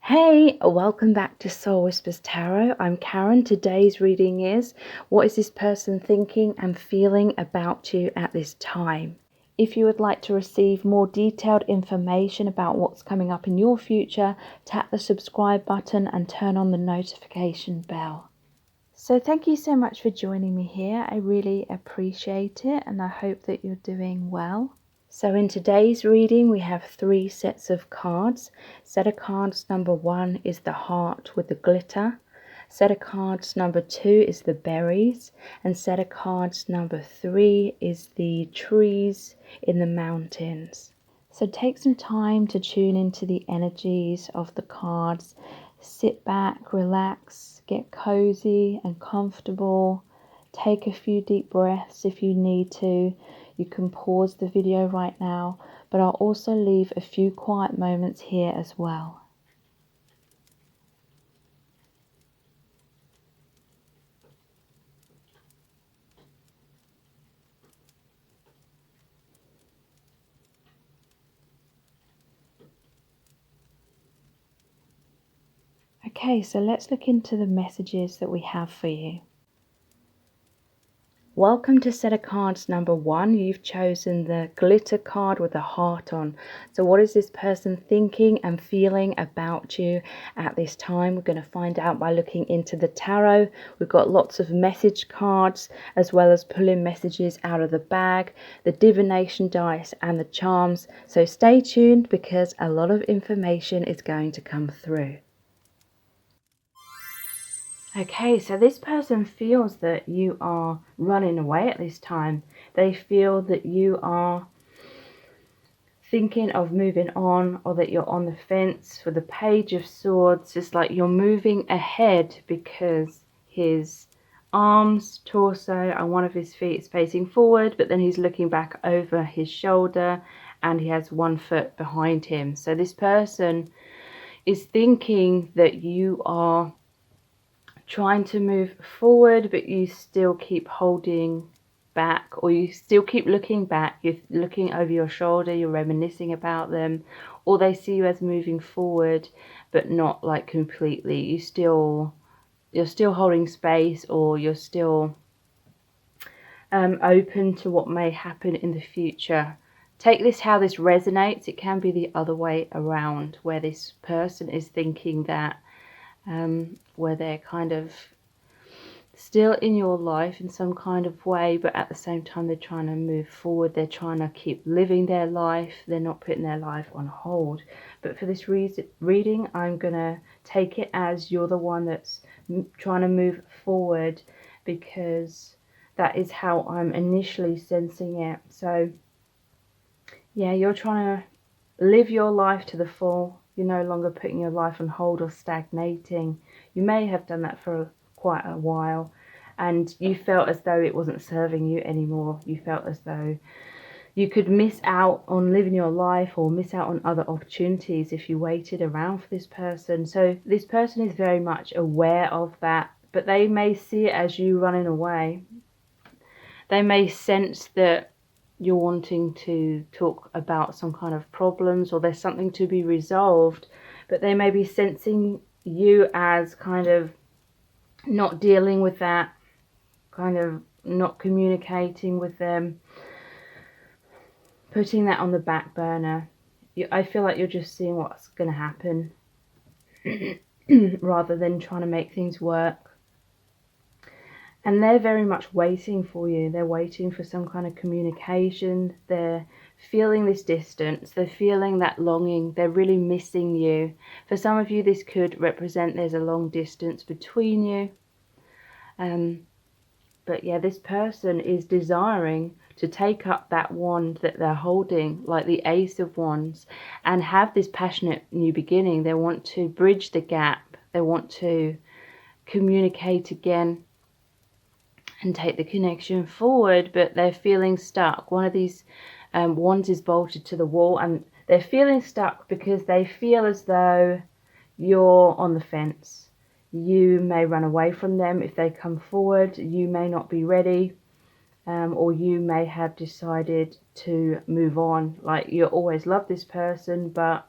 Hey, welcome back to Soul Whispers Tarot. I'm Karen. Today's reading is, what is this person thinking and feeling about you at this time? If you would like to receive more detailed information about what's coming up in your future, tap the subscribe button and turn on the notification bell. So thank you so much for joining me here. I really appreciate it and I hope that you're doing well. So in today's reading we have 3 sets of cards. Set of cards number 1 is the heart with the glitter. Set of cards number 2 is the berries. And set of cards number 3 is the trees in the mountains. So take some time to tune into the energies of the cards. Sit back, relax, get cozy and comfortable. Take a few deep breaths if you need to. You can pause the video right now, but I'll also leave a few quiet moments here as well. Okay, so let's look into the messages that we have for you. Welcome to set of cards number 1. You've chosen the glitter card with a heart on. So what is this person thinking and feeling about you at this time? We're going to find out by looking into the tarot. We've got lots of message cards as well as pulling messages out of the bag, the divination dice and the charms. So stay tuned because a lot of information is going to come through. Okay, so this person feels that you are running away at this time. They feel that you are thinking of moving on or that you're on the fence. For the Page of Swords, it's like you're moving ahead because his arms, torso and one of his feet is facing forward, but then he's looking back over his shoulder and he has one foot behind him. So this person is thinking that you are trying to move forward, but you still keep holding back, or you still keep looking back. You're looking over your shoulder, you're reminiscing about them, or they see you as moving forward but not like completely. You're still holding space, or you're still open to what may happen in the future. Take this how this resonates. It can be the other way around, where this person is thinking that where they're kind of still in your life in some kind of way, but at the same time they're trying to move forward. They're trying to keep living their life. They're not putting their life on hold. But for this reading, I'm going to take it as you're the one that's trying to move forward, because that is how I'm initially sensing it. So yeah, you're trying to live your life to the full. You're no longer putting your life on hold or stagnating. You may have done that for quite a while and you felt as though it wasn't serving you anymore. You felt as though you could miss out on living your life or miss out on other opportunities if you waited around for this person. So this person is very much aware of that, but they may see it as you running away. They may sense that you're wanting to talk about some kind of problems, or there's something to be resolved, but they may be sensing you as kind of not dealing with that, kind of not communicating with them, putting that on the back burner. I feel like you're just seeing what's going to happen rather than trying to make things work. And they're very much waiting for you. They're waiting for some kind of communication. They're feeling this distance. They're feeling that longing. They're really missing you. For some of you, this could represent there's a long distance between you. But yeah, this person is desiring to take up that wand that they're holding, like the Ace of Wands, and have this passionate new beginning. They want to bridge the gap. They want to communicate again and take the connection forward, but they're feeling stuck. One of these wands is bolted to the wall and they're feeling stuck because they feel as though you're on the fence. You may run away from them if they come forward. You may not be ready, or you may have decided to move on. Like, you always love this person, but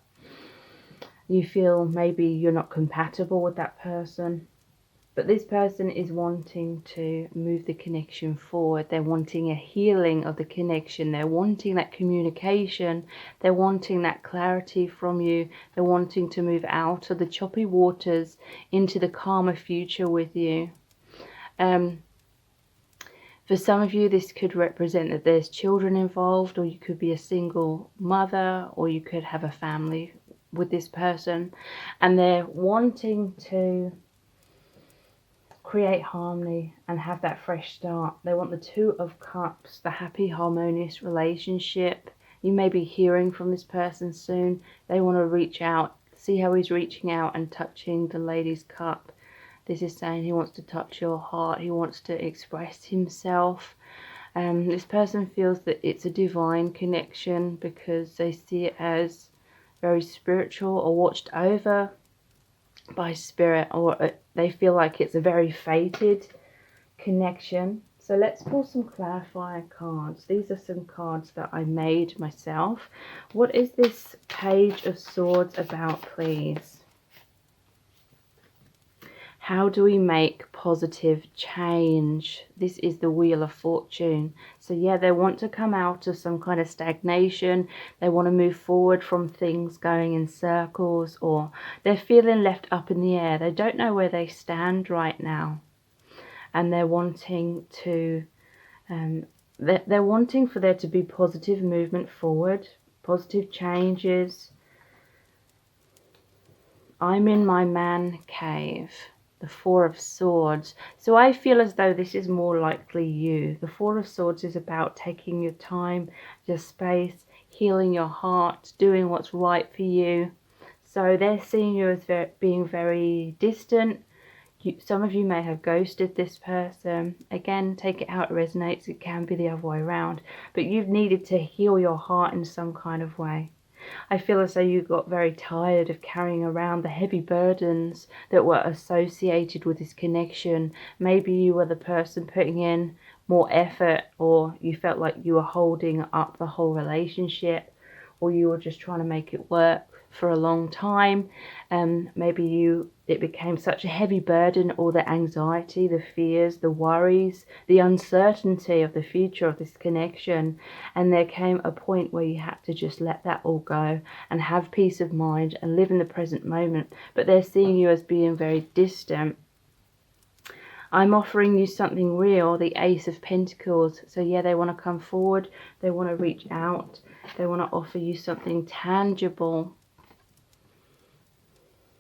You feel maybe you're not compatible with that person. But this person is wanting to move the connection forward. They're wanting a healing of the connection. They're wanting that communication. They're wanting that clarity from you. They're wanting to move out of the choppy waters into the calmer future with you. For some of you, this could represent that there's children involved, or you could be a single mother, or you could have a family with this person. And they're wanting to create harmony and have that fresh start. They want the Two of Cups, the happy, harmonious relationship. You may be hearing from this person soon. They want to reach out. See how he's reaching out and touching the Lady's Cup. This is saying he wants to touch your heart. He wants to express himself. This person feels that it's a divine connection because they see it as very spiritual or watched over by spirit, or they feel like it's a very fated connection. So let's pull some clarifier cards. These are some cards that I made myself. What is this Page of Swords about, please? How do we make positive change? This is the Wheel of Fortune. So yeah, they want to come out of some kind of stagnation. They want to move forward from things going in circles, or they're feeling left up in the air. They don't know where they stand right now. And they're wanting to, they're wanting for there to be positive movement forward, positive changes. I'm in my man cave. The Four of Swords. So I feel as though this is more likely you. The Four of Swords is about taking your time, your space, healing your heart, doing what's right for you. So they're seeing you as being very distant. Some of you may have ghosted this person. Again, take it how it resonates. It can be the other way around. But you've needed to heal your heart in some kind of way. I feel as though you got very tired of carrying around the heavy burdens that were associated with this connection. Maybe you were the person putting in more effort, or you felt like you were holding up the whole relationship, or you were just trying to make it work for a long time. Maybe it became such a heavy burden, all the anxiety, the fears, the worries, the uncertainty of the future of this connection, and there came a point where you had to just let that all go and have peace of mind and live in the present moment. But they're seeing you as being very distant. I'm offering you something real, the Ace of Pentacles. So yeah, they want to come forward, they want to reach out, they want to offer you something tangible,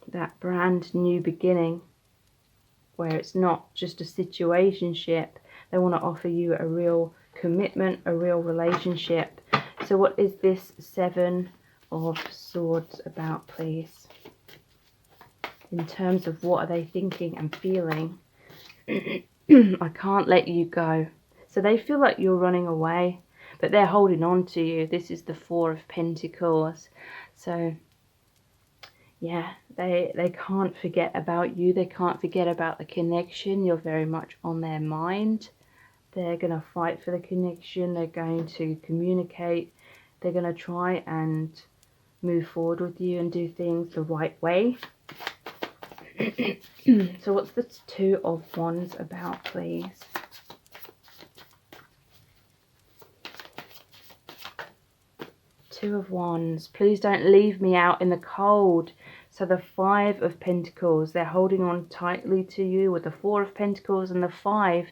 that brand new beginning where it's not just a situationship. They want to offer you a real commitment, a real relationship. So what is this Seven of Swords about, please? In terms of what are they thinking and feeling? I can't let you go. So they feel like you're running away, but they're holding on to you. This is the Four of Pentacles. So yeah, they can't forget about you. They can't forget about the connection. You're very much on their mind. They're going to fight for the connection. They're going to communicate. They're going to try and move forward with you and do things the right way. So what's the Two of Wands about, please? Two of Wands. Please don't leave me out in the cold. So the Five of Pentacles, they're holding on tightly to you with the Four of Pentacles and the Five.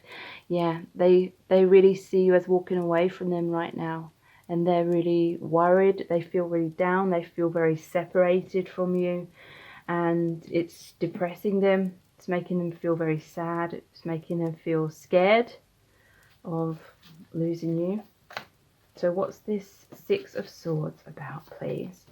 Yeah, they really see you as walking away from them right now. And they're really worried. They feel really down. They feel very separated from you. And it's depressing them. It's making them feel very sad. It's making them feel scared of losing you. So what's this Six of Swords about, please?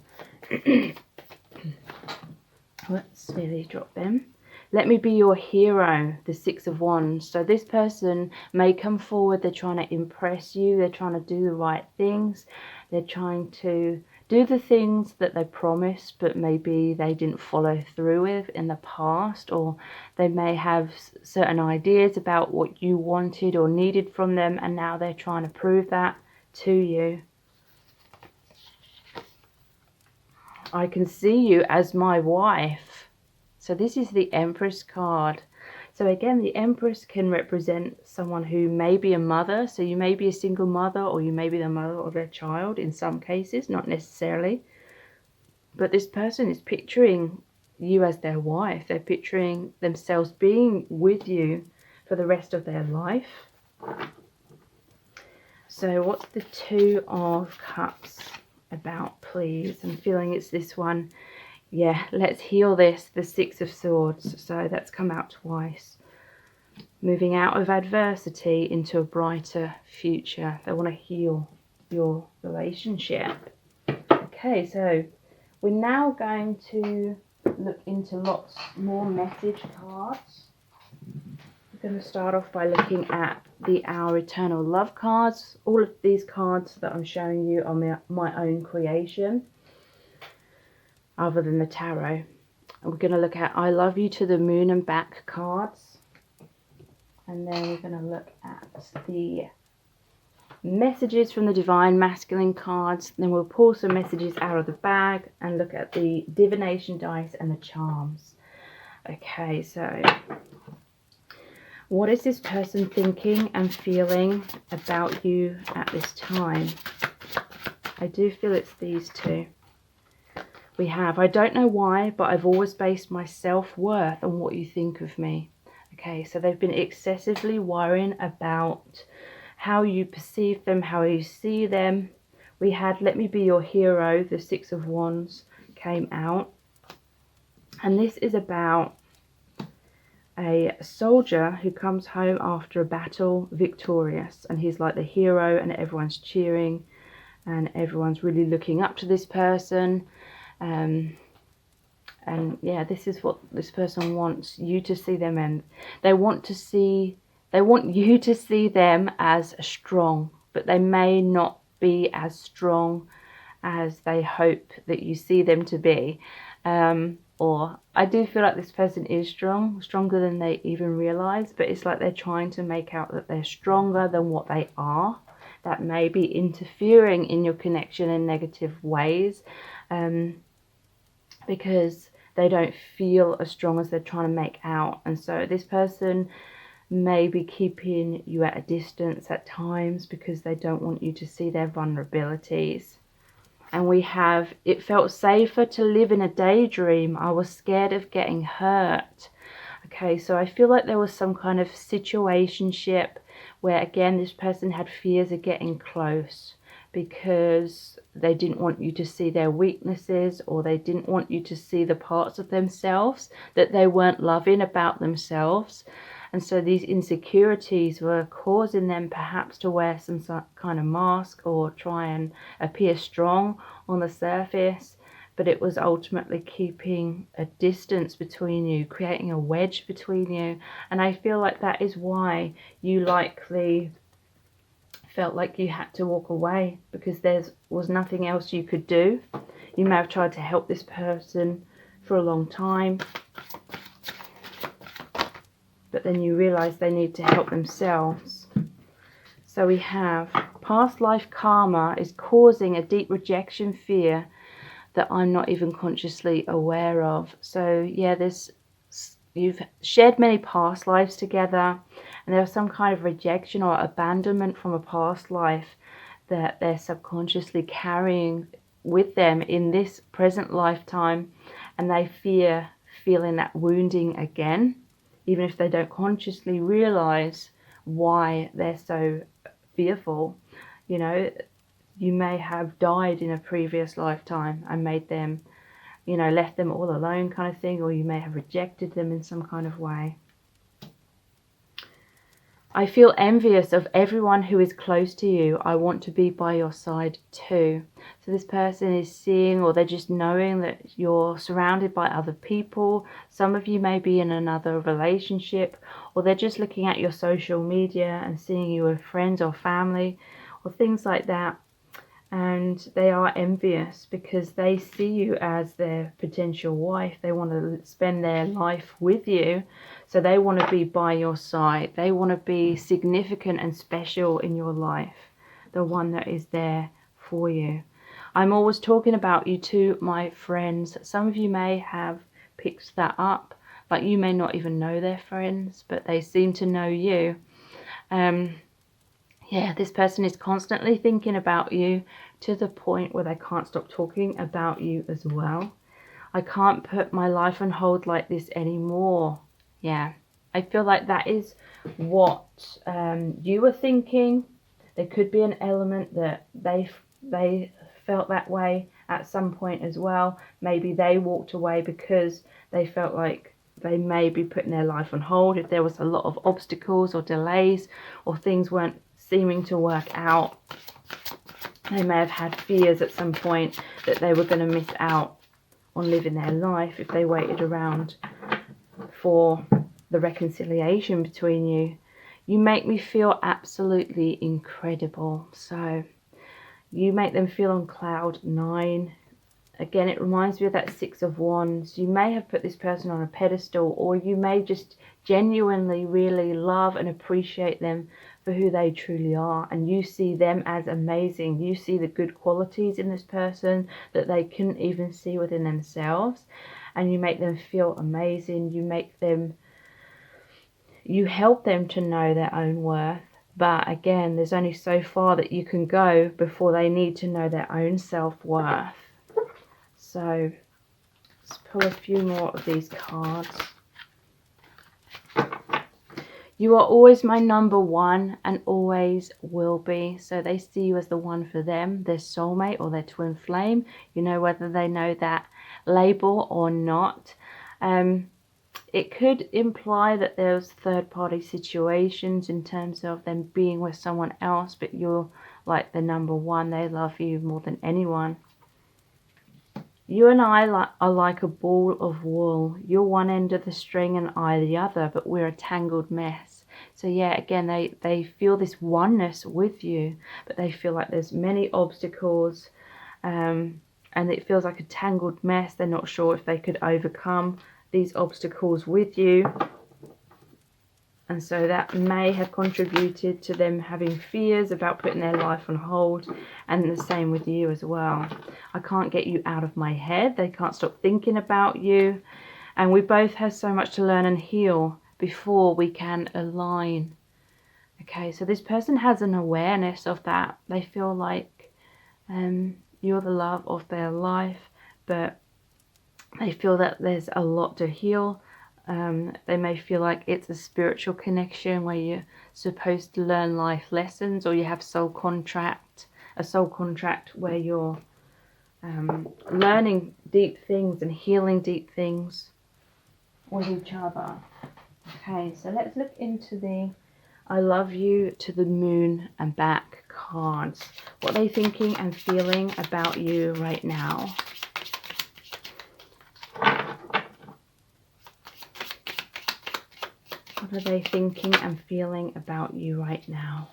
Let's really drop them. Let me be your hero, the Six of Wands. So this person may come forward. They're trying to impress you. They're trying to do the right things. They're trying to do the things that they promised, but maybe they didn't follow through with in the past, or they may have certain ideas about what you wanted or needed from them, and now they're trying to prove that to you. I can see you as my wife. So this is the Empress card. So again, the Empress can represent someone who may be a mother. So you may be a single mother, or you may be the mother of their child in some cases, not necessarily. But this person is picturing you as their wife. They're picturing themselves being with you for the rest of their life. So what's the Two of Cups about, please? I'm feeling it's this one. Yeah, let's heal this. The Six of Swords. So that's come out twice. Moving out of adversity into a brighter future. They want to heal your relationship. Okay, so we're now going to look into lots more message cards. We're going to start off by looking at the Our Eternal Love cards. All of these cards that I'm showing you are my own creation, other than the tarot. And we're going to look at I Love You to the Moon and Back cards. And then we're going to look at the messages from the Divine Masculine cards. Then we'll pull some messages out of the bag and look at the divination dice and the charms. Okay, so what is this person thinking and feeling about you at this time? I do feel it's these two. We have, I don't know why, but I've always based my self-worth on what you think of me. Okay, so they've been excessively worrying about how you perceive them, how you see them. We had Let Me Be Your Hero, the Six of Wands came out. And this is about a soldier who comes home after a battle victorious. And he's like the hero and everyone's cheering and everyone's really looking up to this person. And yeah, this is what this person wants you to see them, and they want you to see them as strong, but they may not be as strong as they hope that you see them to be. Or I do feel like this person is stronger than they even realize, but it's like they're trying to make out that they're stronger than what they are. That may be interfering in your connection in negative ways, because they don't feel as strong as they're trying to make out. And so this person may be keeping you at a distance at times because they don't want you to see their vulnerabilities. And we have, it felt safer to live in a daydream. I was scared of getting hurt. Okay, so I feel like there was some kind of situationship where, again, this person had fears of getting close because they didn't want you to see their weaknesses, or they didn't want you to see the parts of themselves that they weren't loving about themselves. And so these insecurities were causing them perhaps to wear some kind of mask or try and appear strong on the surface. But it was ultimately keeping a distance between you, creating a wedge between you. And I feel like that is why you likely felt like you had to walk away, because there was nothing else you could do. You may have tried to help this person for a long time, but then you realize they need to help themselves. So we have past life karma is causing a deep rejection fear that I'm not even consciously aware of. So yeah, you've shared many past lives together, and there was some kind of rejection or abandonment from a past life that they're subconsciously carrying with them in this present lifetime, and they fear feeling that wounding again, even if they don't consciously realize why they're so fearful. You know, you may have died in a previous lifetime and made them, you know, left them all alone kind of thing, or you may have rejected them in some kind of way. I feel envious of everyone who is close to you. I want to be by your side too. So this person is seeing, or they're just knowing that you're surrounded by other people. Some of you may be in another relationship, or they're just looking at your social media and seeing you with friends or family or things like that. And they are envious because they see you as their potential wife. They want to spend their life with you. So they want to be by your side. They want to be significant and special in your life. The one that is there for you. I'm always talking about you to my friends. Some of you may have picked that up. Like, you may not even know their friends, but they seem to know you. Yeah, this person is constantly thinking about you to the point where they can't stop talking about you as well. I can't put my life on hold like this anymore. Yeah, I feel like that is what you were thinking. There could be an element that they felt that way at some point as well. Maybe they walked away because they felt like they may be putting their life on hold if there was a lot of obstacles or delays, or things weren't seeming to work out. They may have had fears at some point that they were going to miss out on living their life if they waited around for the reconciliation between you. You make me feel absolutely incredible. So you make them feel on cloud 9. Again, it reminds me of that 6 of Wands. You may have put this person on a pedestal, or you may just genuinely really love and appreciate them for who they truly are, and you see them as amazing. You see the good qualities in this person that they couldn't even see within themselves, and you make them feel amazing. You help them to know their own worth. But again, there's only so far that you can go before they need to know their own self-worth. So let's pull a few more of these cards. You are always my number one and always will be. So they see you as the one for them, their soulmate or their twin flame. You know, whether they know that label or not. It could imply that there's third-party situations in terms of them being with someone else, but you're like the number one. They love you more than anyone. You and I are like a ball of wool. You're one end of the string and I the other, but we're a tangled mess. So yeah, again, they feel this oneness with you, but they feel like there's many obstacles, and it feels like a tangled mess. They're not sure if they could overcome these obstacles with you. And so that may have contributed to them having fears about putting their life on hold, and the same with you as well. I can't get you out of my head. They can't stop thinking about you. And we both have so much to learn and heal before we can align. Okay, so this person has an awareness of that. They feel like you're the love of their life, but they feel that there's a lot to heal. They may feel like it's a spiritual connection where you're supposed to learn life lessons, or you have a soul contract where you're learning deep things and healing deep things with each other. Okay, so let's look into the I love you to the moon and back cards. What are they thinking and feeling about you right now? What are they thinking and feeling about you right now?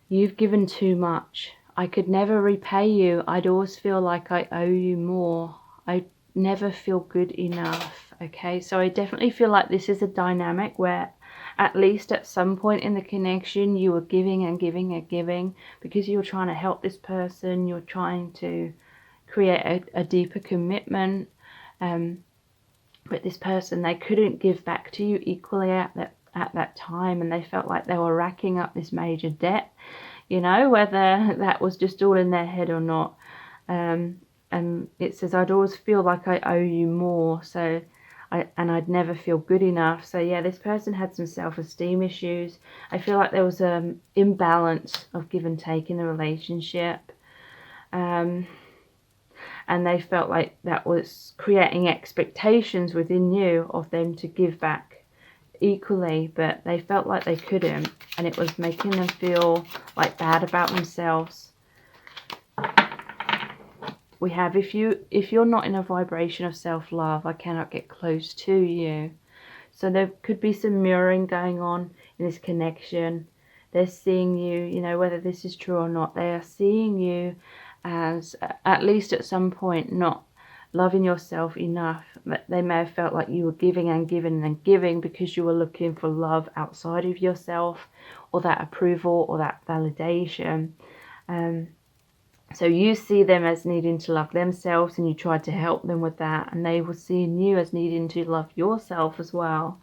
You've given too much. I could never repay you. I'd always feel like I owe you more. I never feel good enough. Okay, so I definitely feel like this is a dynamic where at least at some point in the connection you were giving and giving and giving because you were trying to help this person. You're trying to create a deeper commitment. But this person, they couldn't give back to you equally at that time, and they felt like they were racking up this major debt, you know, whether that was just all in their head or not. And it says, I'd always feel like I owe you more, so I'd never feel good enough. So yeah, this person had some self-esteem issues. I feel like there was an imbalance of give and take in the relationship. And they felt like that was creating expectations within you of them to give back equally, but they felt like they couldn't, and it was making them feel like bad about themselves. We have, if you're not in a vibration of self-love, I cannot get close to you. So there could be some mirroring going on in this connection. They're seeing you, you know, whether this is true or not, they are seeing you as, at least at some point, not loving yourself enough. They may have felt like you were giving and giving and giving because you were looking for love outside of yourself, or that approval or that validation. So you see them as needing to love themselves, and you tried to help them with that, and they were seeing you as needing to love yourself as well.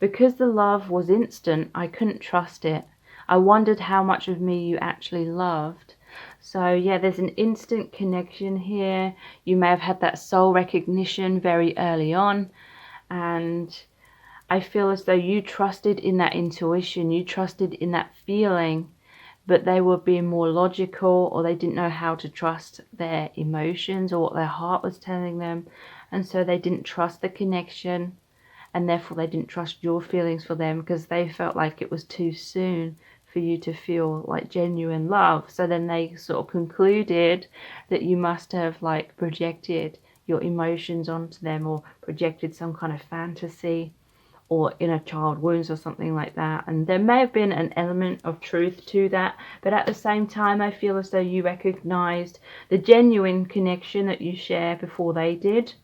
Because the love was instant, I couldn't trust it. I wondered how much of me you actually loved. So yeah, there's an instant connection here. You may have had that soul recognition very early on, and I feel as though you trusted in that intuition, you trusted in that feeling, but they were being more logical, or they didn't know how to trust their emotions or what their heart was telling them. And so they didn't trust the connection, and therefore they didn't trust your feelings for them, because they felt like it was too soon for you to feel like genuine love. So then they sort of concluded that you must have like projected your emotions onto them, or projected some kind of fantasy or inner child wounds or something like that. And there may have been an element of truth to that, but at the same time I feel as though you recognized the genuine connection that you shared before they did.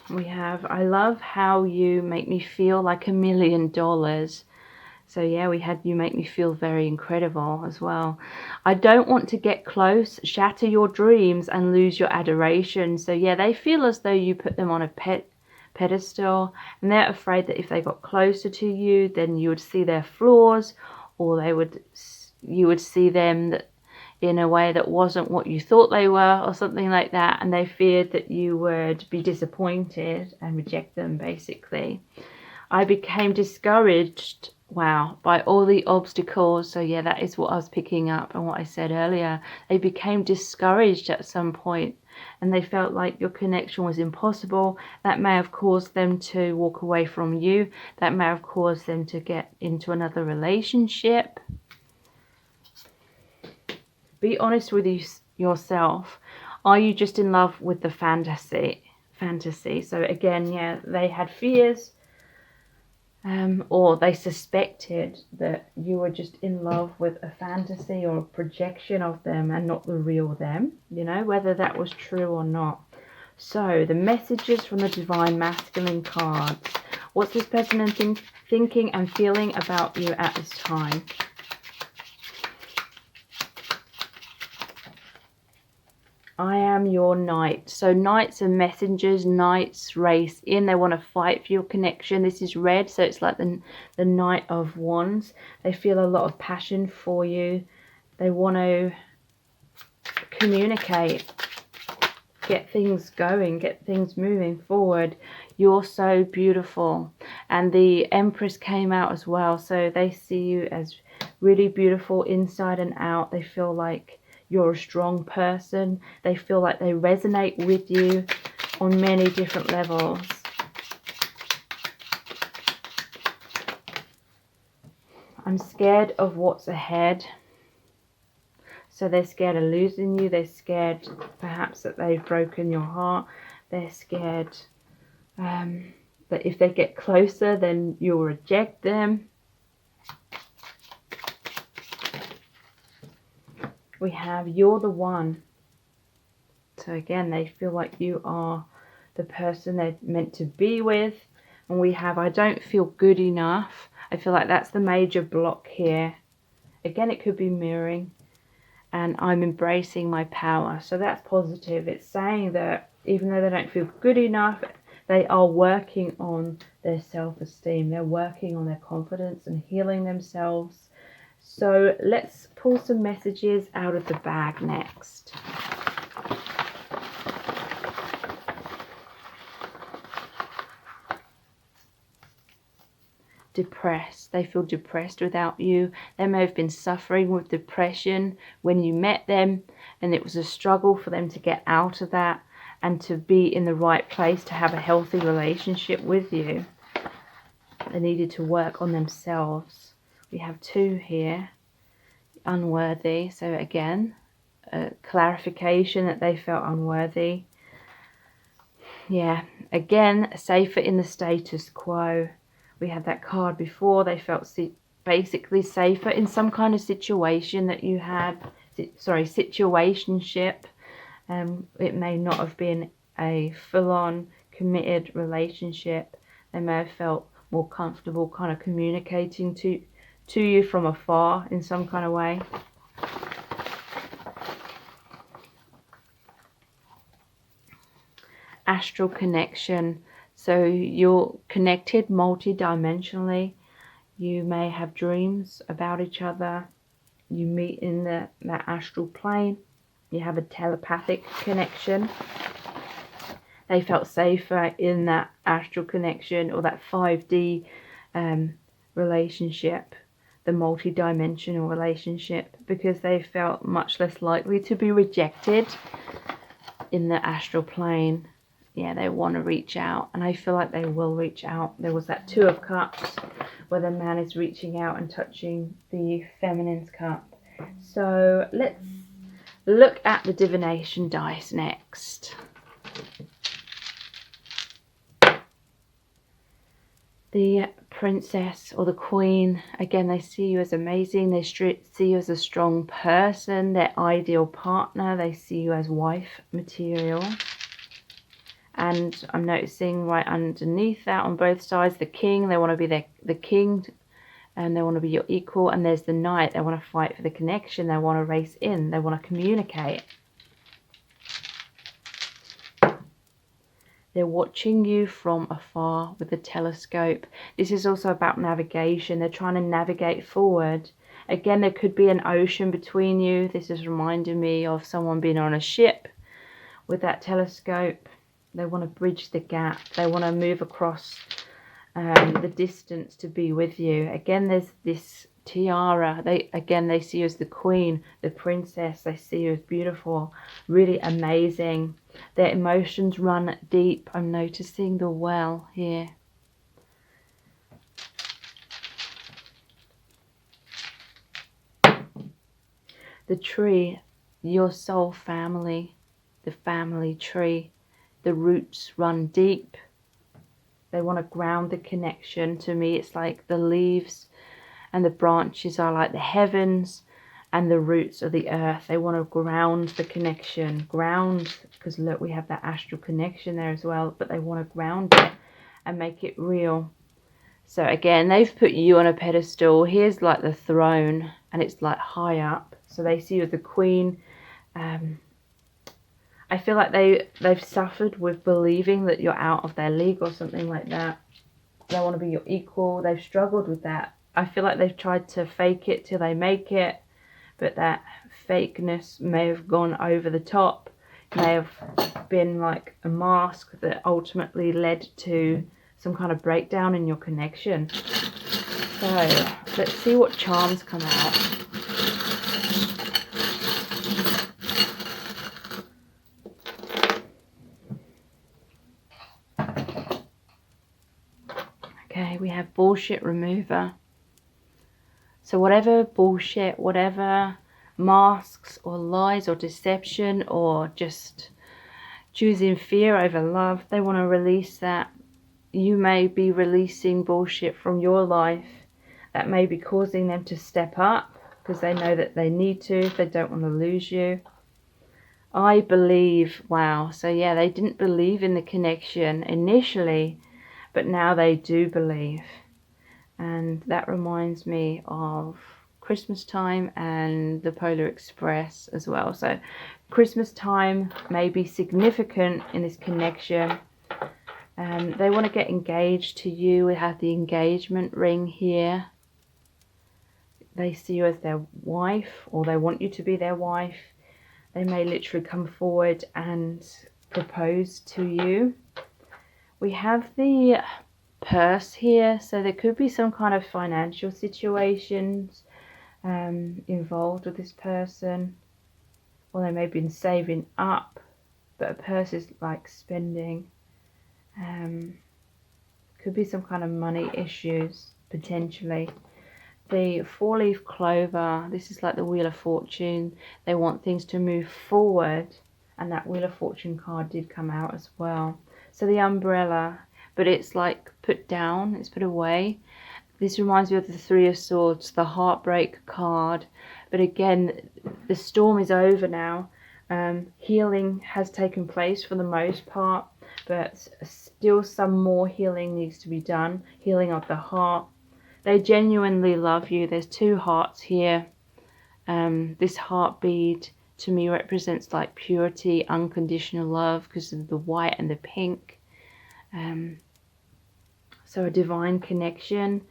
We have, I love how you make me feel like $1 million. So yeah, we had you make me feel very incredible as well. I don't want to get close, shatter your dreams, and lose your adoration. So yeah, they feel as though you put them on a pedestal, and they're afraid that if they got closer to you, then you would see their flaws, or you would see them in a way that wasn't what you thought they were, or something like that, and they feared that you would be disappointed and reject them, basically. I became discouraged, wow, by all the obstacles. So yeah, that is what I was picking up and what I said earlier. They became discouraged at some point, and they felt like your connection was impossible. That may have caused them to walk away from you. That may have caused them to get into another relationship. Be honest with yourself. Are you just in love with the fantasy? So again, yeah, they had fears, or they suspected that you were just in love with a fantasy or a projection of them and not the real them, you know, whether that was true or not. So the messages from the Divine Masculine cards. What's this person thinking and feeling about you at this time? I am your knight. So knights are messengers. Knights race in. They want to fight for your connection. This is red, so it's like the Knight of Wands. They feel a lot of passion for you. They want to communicate, get things going, get things moving forward. You're so beautiful. And the Empress came out as well. So they see you as really beautiful inside and out. They feel like you're a strong person. They feel like they resonate with you on many different levels. I'm scared of what's ahead. So they're scared of losing you. They're scared perhaps that they've broken your heart. They're scared that if they get closer, then you'll reject them. We have, you're the one. So again, they feel like you are the person they're meant to be with. And we have, I don't feel good enough. I feel like that's the major block here. Again, it could be mirroring. And I'm embracing my power. So that's positive. It's saying that even though they don't feel good enough, they are working on their self-esteem. They're working on their confidence and healing themselves. So let's pull some messages out of the bag next. Depressed. They feel depressed without you. They may have been suffering with depression when you met them, and it was a struggle for them to get out of that and to be in the right place to have a healthy relationship with you. They needed to work on themselves. We have 2 here. Unworthy. So again, clarification that they felt unworthy. Yeah, again, safer in the status quo. We had that card before. They felt basically safer in some kind of situation that you had. Situationship. It may not have been a full-on committed relationship. They may have felt more comfortable kind of communicating to you from afar in some kind of way. Astral connection. So you're connected multi-dimensionally. You may have dreams about each other. You meet in that astral plane. You have a telepathic connection. They felt safer in that astral connection, or that 5D relationship, the multi-dimensional relationship, because they felt much less likely to be rejected in the astral plane. Yeah, they want to reach out, and I feel like they will reach out. There was that Two of Cups where the man is reaching out and touching the feminine's cup. So let's look at the divination dice next. The princess or the queen, again, they see you as amazing. They see you as a strong person, their ideal partner. They see you as wife material. And I'm noticing right underneath that on both sides, the king, they want to be the king, and they want to be your equal. And there's the knight, they want to fight for the connection. They want to race in, they want to communicate. They're watching you from afar with a telescope. This is also about navigation. They're trying to navigate forward. Again, there could be an ocean between you. This is reminding me of someone being on a ship with that telescope. They want to bridge the gap. They want to move across the distance to be with you. Again, there's this tiara. They see you as the queen, the princess. They see you as beautiful, really amazing. Their emotions run deep. I'm noticing the well here. The tree, your soul family, the family tree. The roots run deep. They want to ground the connection. To me, it's like the leaves and the branches are like the heavens, and the roots are the earth. They want to ground the connection. Ground, because look, we have that astral connection there as well, but they want to ground it and make it real. So again, they've put you on a pedestal. Here's like the throne, and it's like high up. So they see you as the queen. I feel like they've suffered with believing that you're out of their league or something like that. They want to be your equal. They've struggled with that. I feel like they've tried to fake it till they make it, but that fakeness may have gone over the top, may have been like a mask that ultimately led to some kind of breakdown in your connection. So let's see what charms come out. Okay, we have bullshit remover. So whatever bullshit, whatever masks or lies or deception or just choosing fear over love, they want to release that. You may be releasing bullshit from your life that may be causing them to step up because they know that they need to. They don't want to lose you. I believe, wow. So yeah, they didn't believe in the connection initially, but now they do believe. And that reminds me of Christmas time and the Polar Express as well. So Christmas time may be significant in this connection. They want to get engaged to you. We have the engagement ring here. They see you as their wife, or they want you to be their wife. They may literally come forward and propose to you. We have the purse here, so there could be some kind of financial situations involved with this person, or they may have been saving up, but a purse is like spending. Could be some kind of money issues potentially. The 4-leaf clover, this is like the Wheel of Fortune. They want things to move forward, and that Wheel of Fortune card did come out as well. So the umbrella, but it's like put down, it's put away. This reminds me of the 3 of Swords, the heartbreak card. But again, the storm is over now. Healing has taken place for the most part, but still some more healing needs to be done. Healing of the heart. They genuinely love you. There's 2 hearts here. This heartbeat to me represents like purity, unconditional love because of the white and the pink. So a divine connection,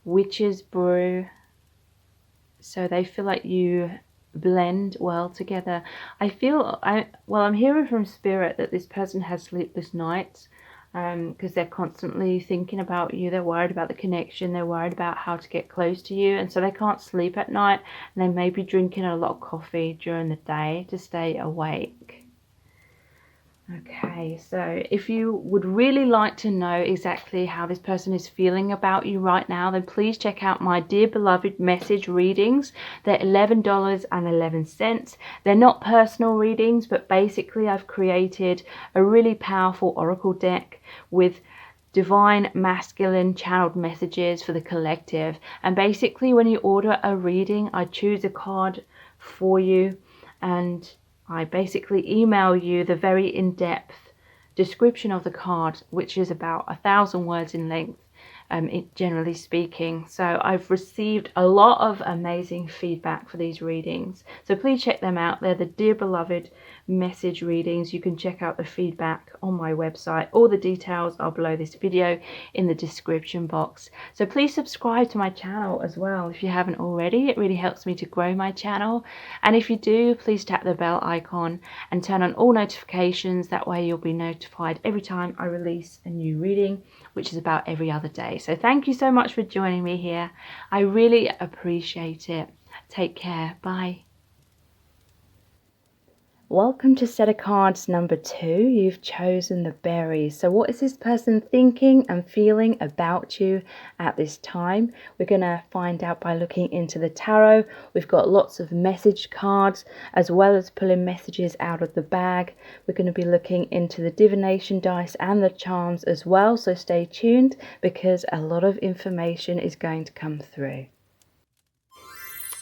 witch's brew. So they feel like you blend well together. I'm hearing from spirit that this person has sleepless nights because they're constantly thinking about you. They're worried about the connection. They're worried about how to get close to you, and so they can't sleep at night, and they may be drinking a lot of coffee during the day to stay awake. Okay, so if you would really like to know exactly how this person is feeling about you right now, then please check out my Dear Beloved message readings. They're $11.11. They're not personal readings, but basically I've created a really powerful oracle deck with divine masculine channeled messages for the collective. And basically when you order a reading, I choose a card for you, and I basically email you the very in-depth description of the card, which is about 1,000 words in length, generally speaking. So I've received a lot of amazing feedback for these readings. So please check them out. They're the Dear Beloved message readings. You can check out the feedback on my website. All the details are below this video in the description box. So please subscribe to my channel as well if you haven't already. It really helps me to grow my channel. And if you do, please tap the bell icon and turn on all notifications. That way you'll be notified every time I release a new reading, which is about every other day. So thank you so much for joining me here. I really appreciate it. Take care. Bye. Welcome to set of cards number 2. You've chosen the berries. So what is this person thinking and feeling about you at this time? We're going to find out by looking into the tarot. We've got lots of message cards as well as pulling messages out of the bag. We're going to be looking into the divination dice and the charms as well. So stay tuned because a lot of information is going to come through.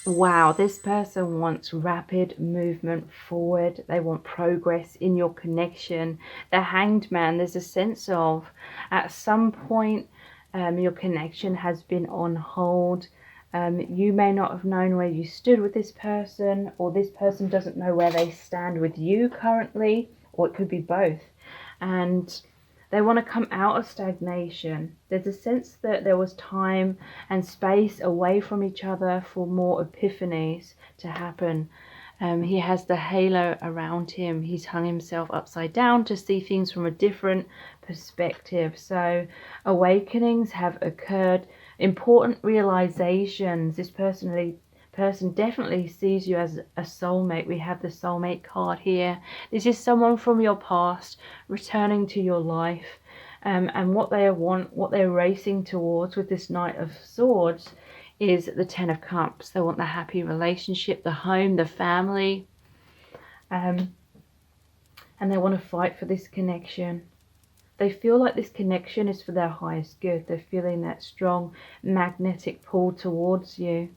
Wow, this person wants rapid movement forward. They want progress in your connection. The Hanged Man, there's a sense of at some point your connection has been on hold. You may not have known where you stood with this person, or this person doesn't know where they stand with you currently, or it could be both. And they want to come out of stagnation. There's a sense that there was time and space away from each other for more epiphanies to happen. He has the halo around him. He's hung himself upside down to see things from a different perspective. So awakenings have occurred, important realizations. This person definitely sees you as a soulmate. We have the soulmate card here. This is someone from your past returning to your life, and what they want, what they're racing towards with this Knight of Swords is the Ten of Cups. They want the happy relationship, the home, the family, and they want to fight for this connection. They feel like this connection is for their highest good. They're feeling that strong magnetic pull towards you.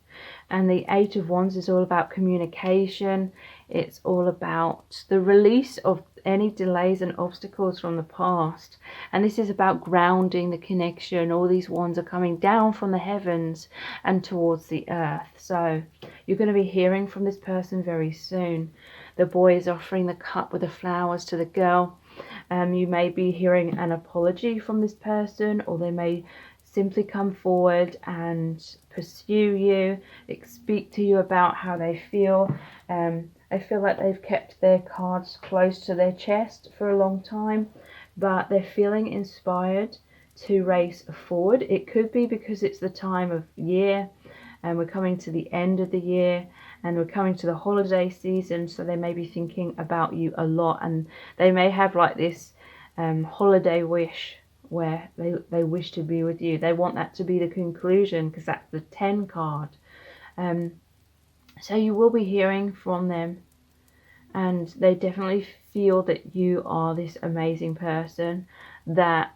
And the Eight of Wands is all about communication. It's all about the release of any delays and obstacles from the past. And this is about grounding the connection. All these wands are coming down from the heavens and towards the earth. So you're going to be hearing from this person very soon. The boy is offering the cup with the flowers to the girl. You may be hearing an apology from this person, or they may simply come forward and pursue you, speak to you about how they feel. I feel like they've kept their cards close to their chest for a long time, but they're feeling inspired to race forward. It could be because it's the time of year and we're coming to the end of the year and we're coming to the holiday season, so they may be thinking about you a lot, and they may have like this holiday wish where they wish to be with you. They want that to be the conclusion because that's the 10 card. So you will be hearing from them, and they definitely feel that you are this amazing person, that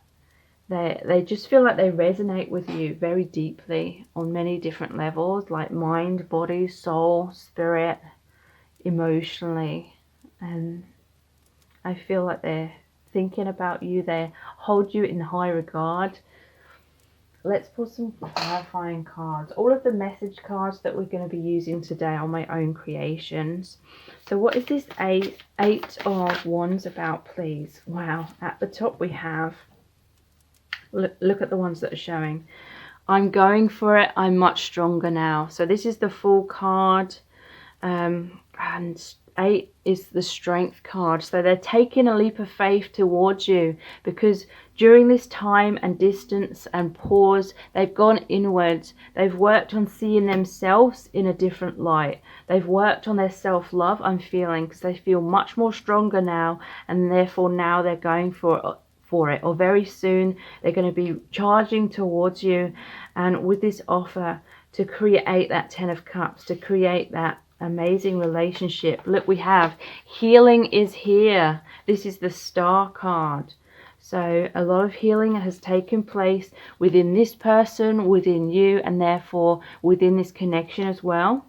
they just feel like they resonate with you very deeply on many different levels, like mind, body, soul, spirit, emotionally. And I feel like they're thinking about you. They hold you in high regard. Let's pull some clarifying cards. All of the message cards that we're going to be using today are my own creations. So what is this Eight of Wands about, please? Wow. At the top we have, look at the ones that are showing. I'm going for it. I'm much stronger now. So this is the Fool card. And 8 is the Strength card. So they're taking a leap of faith towards you, because during this time and distance and pause, they've gone inwards. They've worked on seeing themselves in a different light. They've worked on their self-love, I'm feeling, because they feel much more stronger now, and therefore now they're going for it, or very soon they're going to be charging towards you, and with this offer to create that 10 of Cups, to create that amazing relationship. Look, we have healing is here. This is the Star card. So a lot of healing has taken place within this person, within you, and therefore within this connection as well.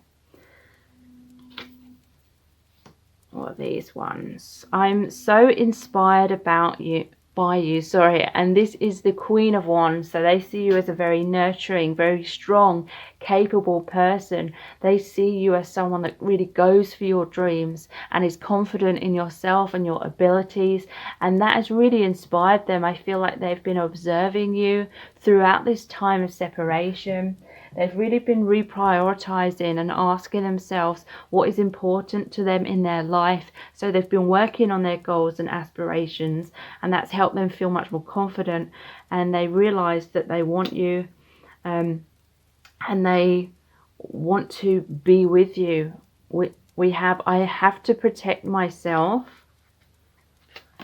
What are these ones? I'm so inspired by you, and this is the Queen of Wands. So they see you as a very nurturing, very strong, capable person. They see you as someone that really goes for your dreams and is confident in yourself and your abilities, and that has really inspired them. I feel like they've been observing you throughout this time of separation. They've really been reprioritizing and asking themselves what is important to them in their life. So they've been working on their goals and aspirations, and that's helped them feel much more confident. And they realize that they want you, and they want to be with you. I have to protect myself,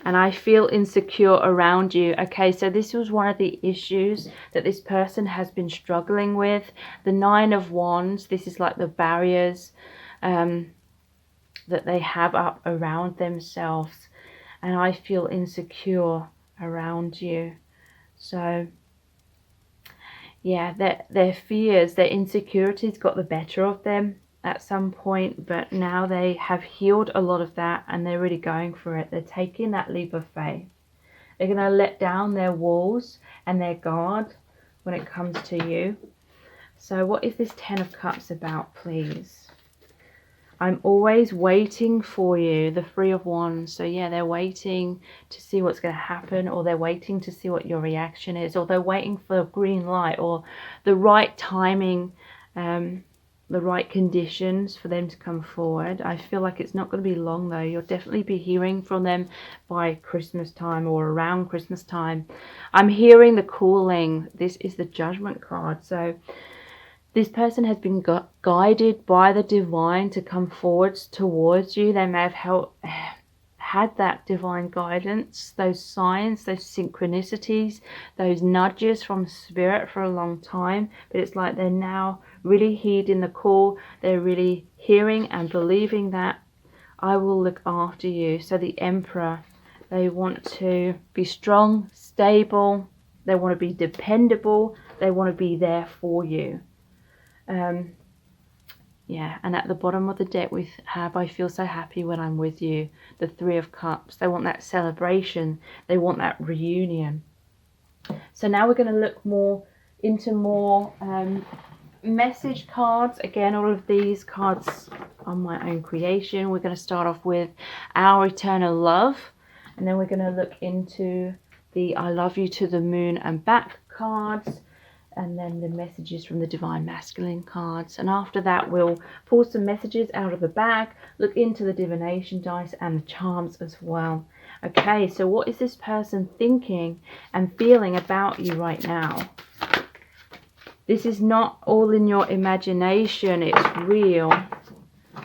and I feel insecure around you. Okay, so this was one of the issues that this person has been struggling with. The 9 of Wands, this is like the barriers that they have up around themselves. And I feel insecure around you. So, yeah, their fears, their insecurities got the better of them at some point, but now they have healed a lot of that, and they're really going for it. They're taking that leap of faith. They're going to let down their walls and their guard when it comes to you. So what is this 10 of Cups about, please? I'm always waiting for you, the 3 of Wands. So yeah, they're waiting to see what's going to happen, or they're waiting to see what your reaction is, or they're waiting for a green light or the right timing, the right conditions for them to come forward. I feel like it's not going to be long though. You'll definitely be hearing from them by Christmas time or around Christmas time. I'm hearing the calling. This is the Judgment card. So this person has been guided by the divine to come forwards towards you. They may have had that divine guidance, those signs, those synchronicities, those nudges from spirit for a long time, but it's like they're now really heeding the call. They're really hearing and believing that I will look after you. So the Emperor, they want to be strong, stable, they want to be dependable, they want to be there for you. Yeah, and at the bottom of the deck we have, I feel so happy when I'm with you, the 3 of Cups. They want that celebration. They want that reunion. So now we're going to look into more message cards. Again, all of these cards are my own creation. We're going to start off with Our Eternal Love, and then we're going to look into the I Love You to the Moon and Back cards, and then the messages from the Divine Masculine cards. And after that, we'll pull some messages out of the bag, look into the divination dice and the charms as well. Okay, so what is this person thinking and feeling about you right now? This is not all in your imagination, it's real.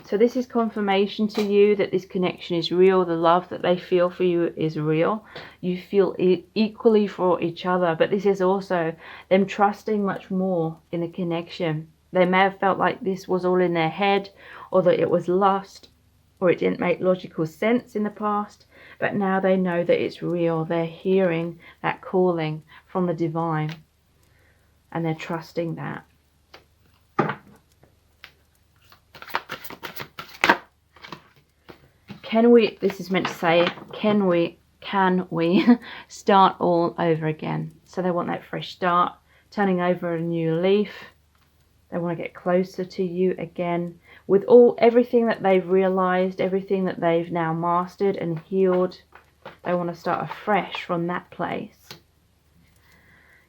So this is confirmation to you that this connection is real. The love that they feel for you is real. You feel equally for each other, but this is also them trusting much more in the connection. They may have felt like this was all in their head, or that it was lust, or it didn't make logical sense in the past, but now they know that it's real. They're hearing that calling from the divine, and they're trusting that. This is meant to say, can can we start all over again? So they want that fresh start, turning over a new leaf. They want to get closer to you again with everything that they've realized, everything that they've now mastered and healed. They want to start afresh from that place.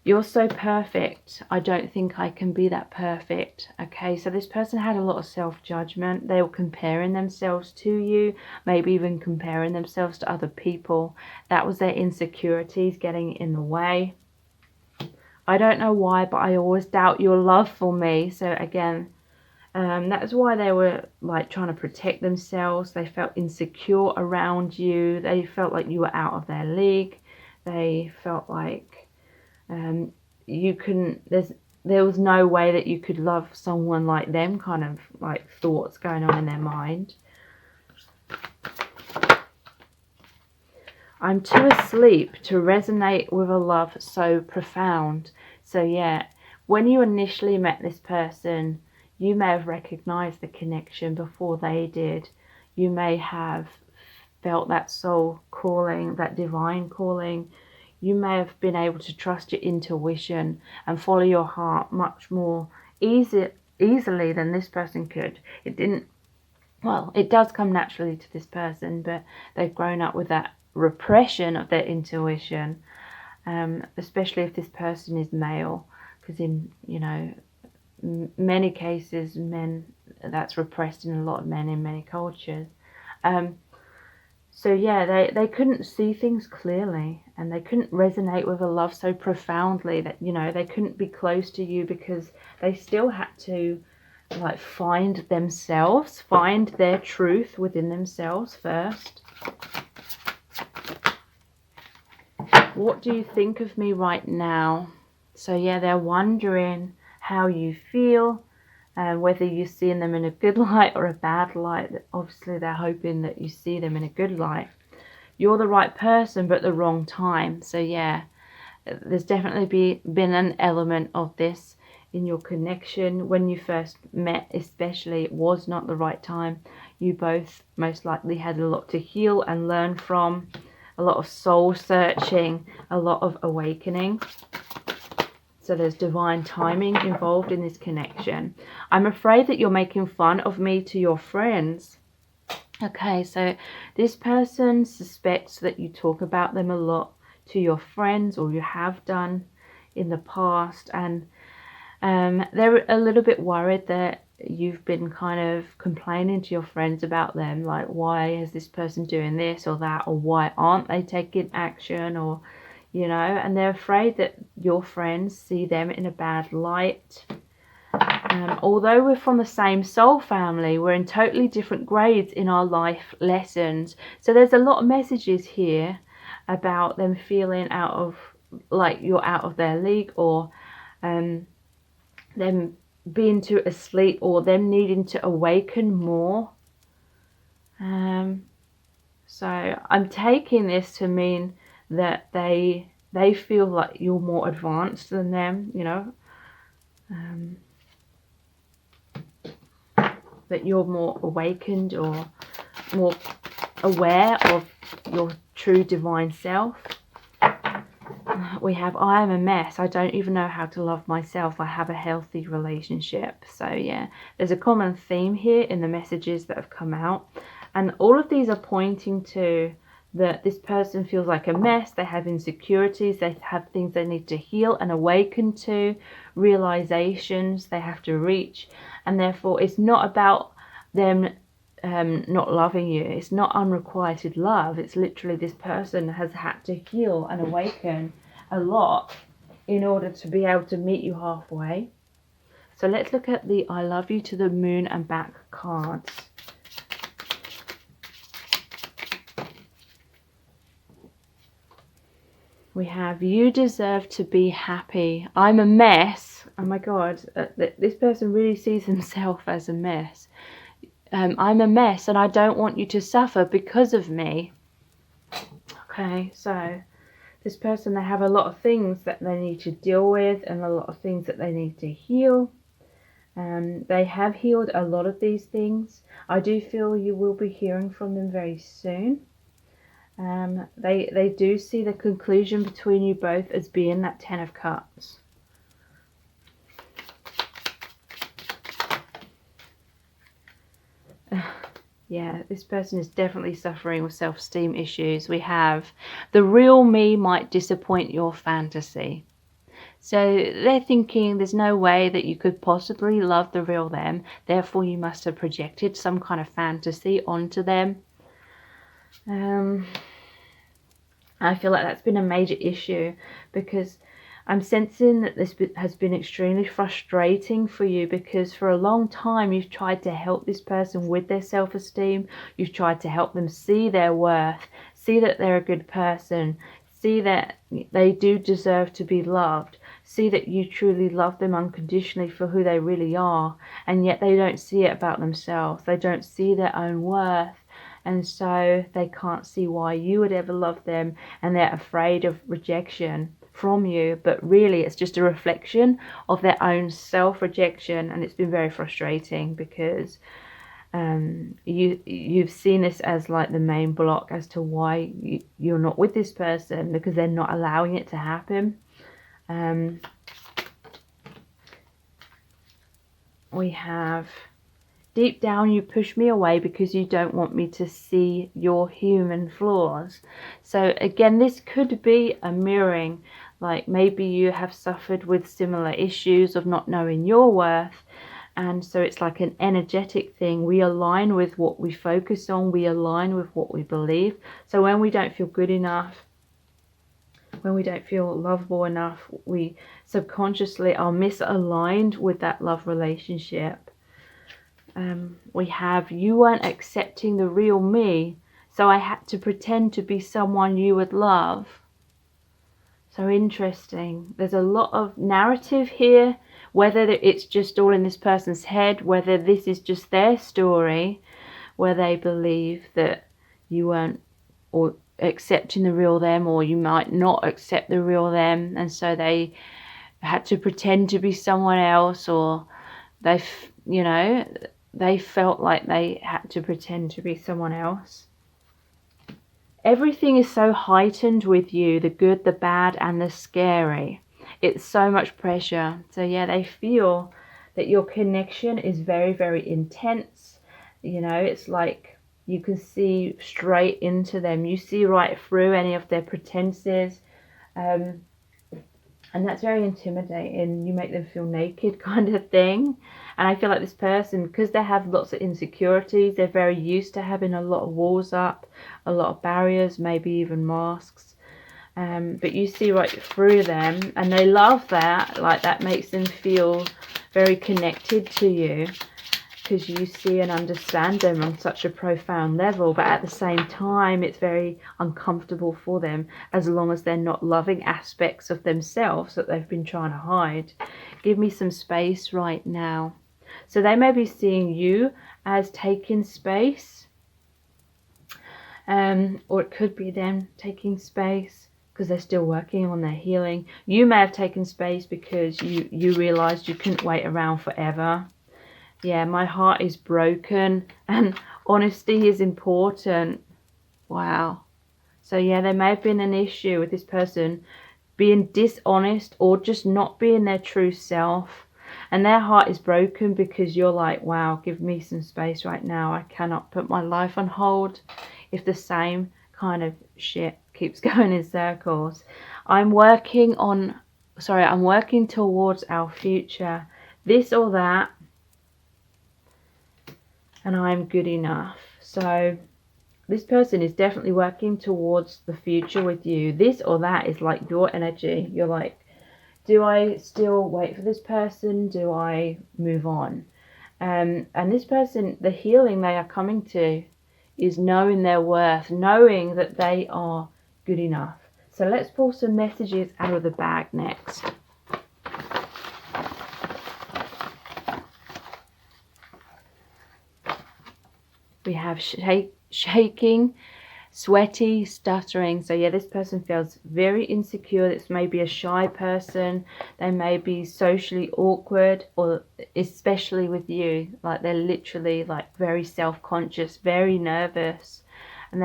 You're so perfect. I don't think I can be that perfect. Okay, so this person had a lot of self-judgment. They were comparing themselves to you, maybe even comparing themselves to other people. That was their insecurities getting in the way. I don't know why, but I always doubt your love for me. So again, that's why they were like trying to protect themselves. They felt insecure around you. They felt like you were out of their league. They felt like you couldn't, there was no way that you could love someone like them, kind of like thoughts going on in their mind. I'm too asleep to resonate with a love so profound. So yeah, when you initially met this person, you may have recognized the connection before they did. You may have felt that soul calling, that divine calling. You may have been able to trust your intuition and follow your heart much more easily than this person could. It didn't, well, it does come naturally to this person, but they've grown up with that repression of their intuition, especially if this person is male, because in, you know, many cases, men, that's repressed in a lot of men in many cultures. So yeah, they couldn't see things clearly, and they couldn't resonate with a love so profoundly that, you know, they couldn't be close to you because they still had to like find themselves, find their truth within themselves first. What do you think of me right now? So yeah, they're wondering how you feel, whether you're seeing them in a good light or a bad light. Obviously they're hoping that you see them in a good light. You're the right person but the wrong time. So yeah, there's definitely been an element of this in your connection. When you first met especially, it was not the right time. You both most likely had a lot to heal and learn from, a lot of soul searching, a lot of awakening. So there's divine timing involved in this connection. I'm afraid that you're making fun of me to your friends. Okay, so this person suspects that you talk about them a lot to your friends, or you have done in the past, and they're a little bit worried that you've been kind of complaining to your friends about them, like, why is this person doing this or that, or why aren't they taking action, or, you know, and they're afraid that your friends see them in a bad light. Although we're from the same soul family, we're in totally different grades in our life lessons. So there's a lot of messages here about them feeling out of, like, you're out of their league, or them being too asleep, or them needing to awaken more. So I'm taking this to mean that they feel like you're more advanced than them, you know. That you're more awakened or more aware of your true divine self. We have, I am a mess. I don't even know how to love myself. I have a healthy relationship. So yeah, there's a common theme here in the messages that have come out. And all of these are pointing to that this person feels like a mess. They have insecurities. They have things they need to heal and awaken to, realizations they have to reach. And therefore, it's not about them not loving you. It's not unrequited love. It's literally this person has had to heal and awaken a lot in order to be able to meet you halfway. So let's look at the I love you to the moon and back cards. We have, you deserve to be happy. I'm a mess. Oh my God, this person really sees himself as a mess. I'm a mess and I don't want you to suffer because of me. Okay, so this person, they have a lot of things that they need to deal with and a lot of things that they need to heal. They have healed a lot of these things. I do feel you will be hearing from them very soon. They do see the conclusion between you both as being that Ten of Cups. Yeah, this person is definitely suffering with self-esteem issues. We have the real me might disappoint your fantasy. So they're thinking there's no way that you could possibly love the real them. Therefore, you must have projected some kind of fantasy onto them. I feel like that's been a major issue, because I'm sensing that this has been extremely frustrating for you, because for a long time you've tried to help this person with their self-esteem. You've tried to help them see their worth, see that they're a good person, see that they do deserve to be loved, see that you truly love them unconditionally for who they really are, and yet they don't see it about themselves. They don't see their own worth. And so they can't see why you would ever love them, and they're afraid of rejection from you. But really it's just a reflection of their own self-rejection, and it's been very frustrating, because you've seen this as like the main block as to why you're not with this person, because they're not allowing it to happen. We have, deep down you push me away because you don't want me to see your human flaws. So again, this could be a mirroring, like maybe you have suffered with similar issues of not knowing your worth, and so it's like an energetic thing. We align with what we focus on, we align with what we believe. So when we don't feel good enough, when we don't feel lovable enough, we subconsciously are misaligned with that love relationship. We have, you weren't accepting the real me, so I had to pretend to be someone you would love. So interesting. There's a lot of narrative here, whether it's just all in this person's head, whether this is just their story, where they believe that you weren't or accepting the real them, or you might not accept the real them, and so they had to pretend to be someone else, or they felt like they had to pretend to be someone else. Everything is so heightened with you, the good, the bad, and the scary. It's so much pressure. So yeah, they feel that your connection is very, very intense. It's like you can see straight into them. You see right through any of their pretenses. And that's very intimidating. You make them feel naked, kind of thing. And I feel like this person, because they have lots of insecurities, they're very used to having a lot of walls up, a lot of barriers, maybe even masks. But you see right through them, and they love that. Like, that makes them feel very connected to you, because you see and understand them on such a profound level. But at the same time, it's very uncomfortable for them, as long as they're not loving aspects of themselves that they've been trying to hide. Give me some space right now. So they may be seeing you as taking space, or it could be them taking space because they're still working on their healing. You may have taken space because you realized you couldn't wait around forever. Yeah, my heart is broken and honesty is important. Wow. So yeah, there may have been an issue with this person being dishonest or just not being their true self. And their heart is broken because you're like, wow, give me some space right now. I cannot put my life on hold if the same kind of shit keeps going in circles. I'm working towards our future. This or that. And I'm good enough. So this person is definitely working towards the future with you. This or that is like your energy. You're like, do I still wait for this person? Do I move on? And this person, the healing they are coming to is knowing their worth, knowing that they are good enough. So let's pull some messages out of the bag next. We have shaking, sweaty, stuttering. So yeah, this person feels very insecure. This may be a shy person. They may be socially awkward, or especially with you, like they're literally like very self-conscious, very nervous. and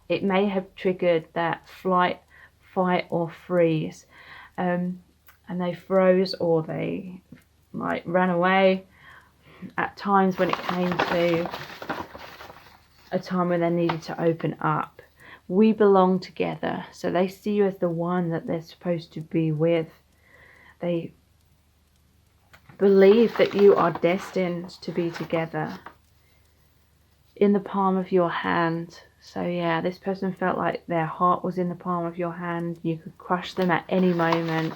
it may have triggered that flight, fight or freeze, and they froze, or they like ran away at times when it came to a time when they needed to open up. We belong together, so they see you as the one that they're supposed to be with. They believe that you are destined to be together, in the palm of your hand. So yeah, this person felt like their heart was in the palm of your hand. You could crush them at any moment.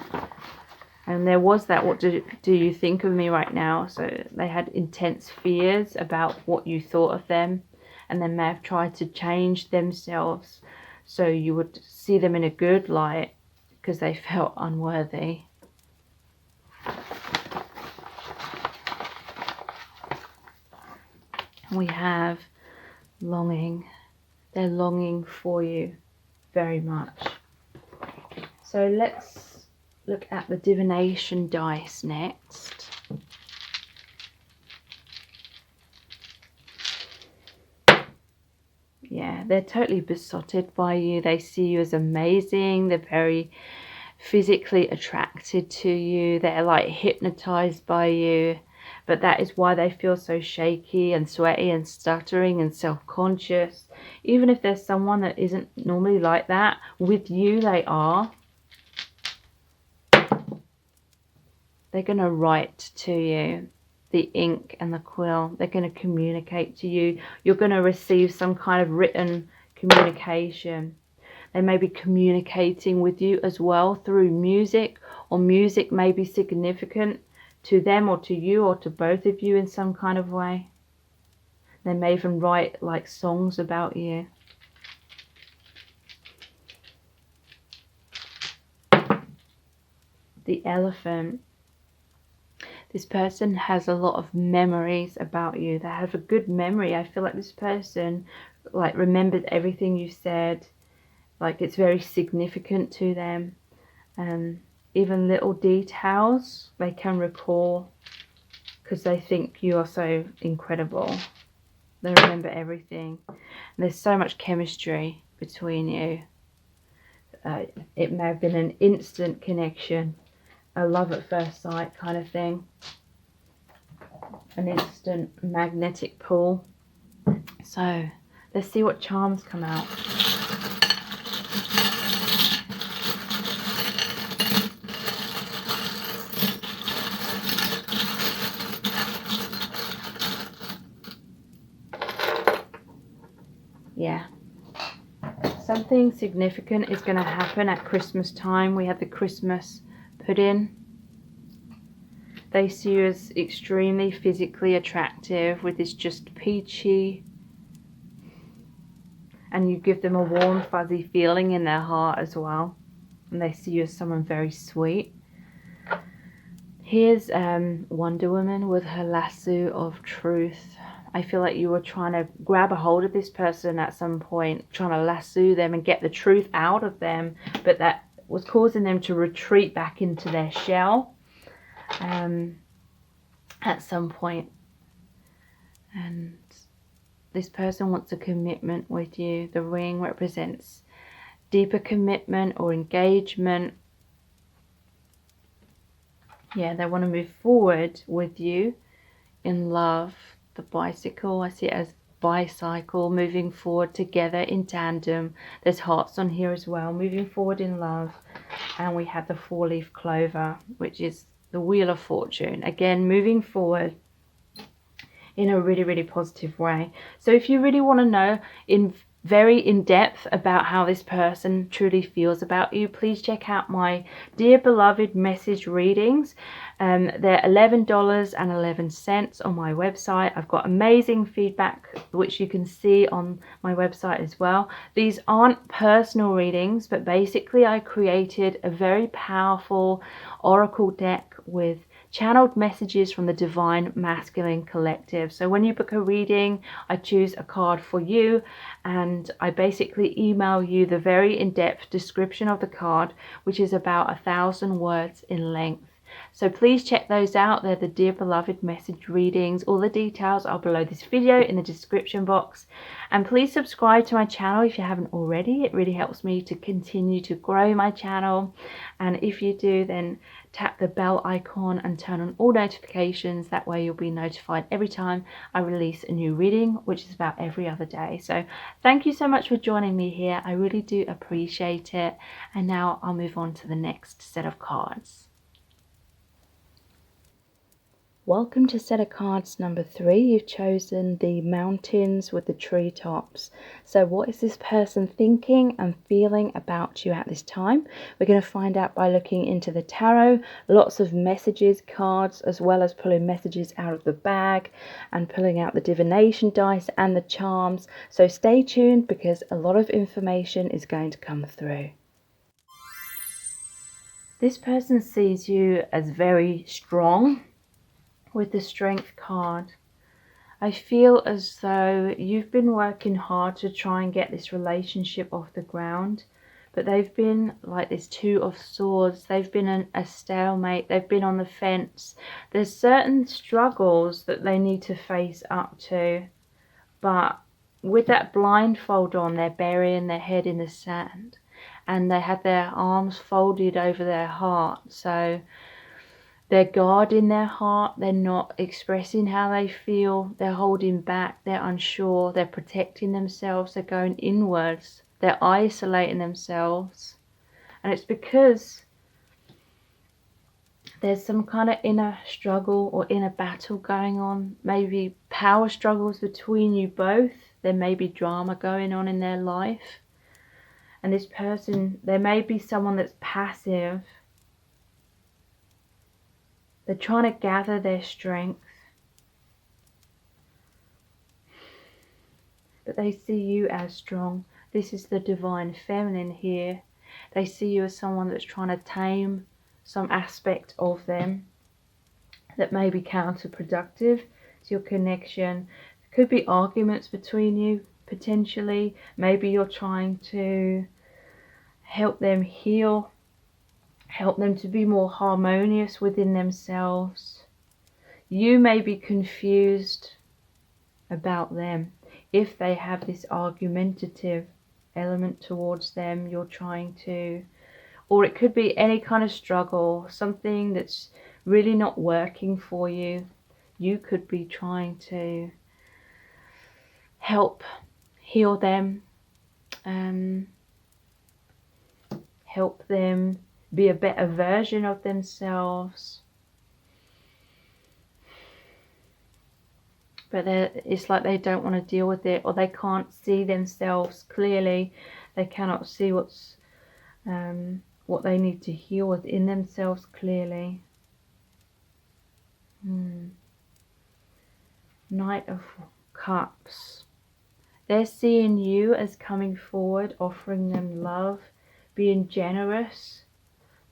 And there was that, what do you think of me right now? So they had intense fears about what you thought of them, and they may have tried to change themselves so you would see them in a good light because they felt unworthy. We have longing. They're longing for you very much. So let's look at the divination dice next. Yeah, they're totally besotted by you. They see you as amazing. They're very physically attracted to you. They're like hypnotized by you. But that is why they feel so shaky and sweaty and stuttering and self-conscious. Even if there's someone that isn't normally like that, with you they are. They're going to write to you, the ink and the quill. They're going to communicate to you. You're going to receive some kind of written communication. They may be communicating with you as well through music, or music may be significant to them or to you or to both of you in some kind of way. They may even write like songs about you. The Elephant. This person has a lot of memories about you. They have a good memory. I feel like this person like remembered everything you said. Like it's very significant to them. Even little details they can recall because they think you are so incredible. They remember everything. And there's so much chemistry between you. It may have been an instant connection, a love at first sight kind of thing, an instant magnetic pull. So let's see what charms come out. Yeah, something significant is going to happen at Christmas time. We have the Christmas pudding. They see you as extremely physically attractive with this just peachy, and you give them a warm fuzzy feeling in their heart as well, and they see you as someone very sweet. Here's Wonder Woman with her lasso of truth. I feel like you were trying to grab a hold of this person at some point, trying to lasso them and get the truth out of them, but that was causing them to retreat back into their shell at some point. And this person wants a commitment with you. The ring represents deeper commitment or engagement. Yeah, they want to move forward with you in love. The bicycle, I see it as bicycle, moving forward together in tandem. There's hearts on here as well, moving forward in love. And we have the 4-leaf clover, which is the Wheel of Fortune. Again, moving forward in a really, really positive way. So if you really want to know very in depth about how this person truly feels about you, please check out my Dear Beloved message readings. They're $11.11 on my website. I've got amazing feedback which you can see on my website as well. These aren't personal readings, but basically I created a very powerful oracle deck with channeled messages from the Divine Masculine Collective. So when you book a reading, I choose a card for you, and I basically email you the very in-depth description of the card, which is about 1,000 words in length. So please check those out. They're the Dear Beloved message readings. All the details are below this video in the description box. And please subscribe to my channel if you haven't already. It really helps me to continue to grow my channel. And if you do, then tap the bell icon and turn on all notifications. That way you'll be notified every time I release a new reading, which is about every other day. So thank you so much for joining me here. I really do appreciate it. And now I'll move on to the next set of cards. Welcome to set of cards number 3. You've chosen the mountains with the treetops. So what is this person thinking and feeling about you at this time? We're going to find out by looking into the tarot. Lots of messages, cards, as well as pulling messages out of the bag and pulling out the divination dice and the charms. So stay tuned because a lot of information is going to come through. This person sees you as very strong. With the Strength card, I feel as though you've been working hard to try and get this relationship off the ground, but they've been like this Two of Swords. They've been a stalemate. They've been on the fence. There's certain struggles that they need to face up to, but with that blindfold on, they're burying their head in the sand and they have their arms folded over their heart. So they're guarding their heart, they're not expressing how they feel, they're holding back, they're unsure, they're protecting themselves, they're going inwards, they're isolating themselves. And it's because there's some kind of inner struggle or inner battle going on, maybe power struggles between you both. There may be drama going on in their life. And this person, there may be someone that's passive. They're trying to gather their strength. But they see you as strong. This is the divine feminine here. They see you as someone that's trying to tame some aspect of them that may be counterproductive to your connection. There could be arguments between you, potentially. Maybe you're trying to help them heal, help them to be more harmonious within themselves. You may be confused about them. If they have this argumentative element towards them, you're trying to, or it could be any kind of struggle, something that's really not working for you. You could be trying to help heal them, help them be a better version of themselves. But it's like they don't want to deal with it, or they can't see themselves clearly. They cannot see what they need to heal within themselves clearly. Knight of Cups. They're seeing you as coming forward, offering them love, being generous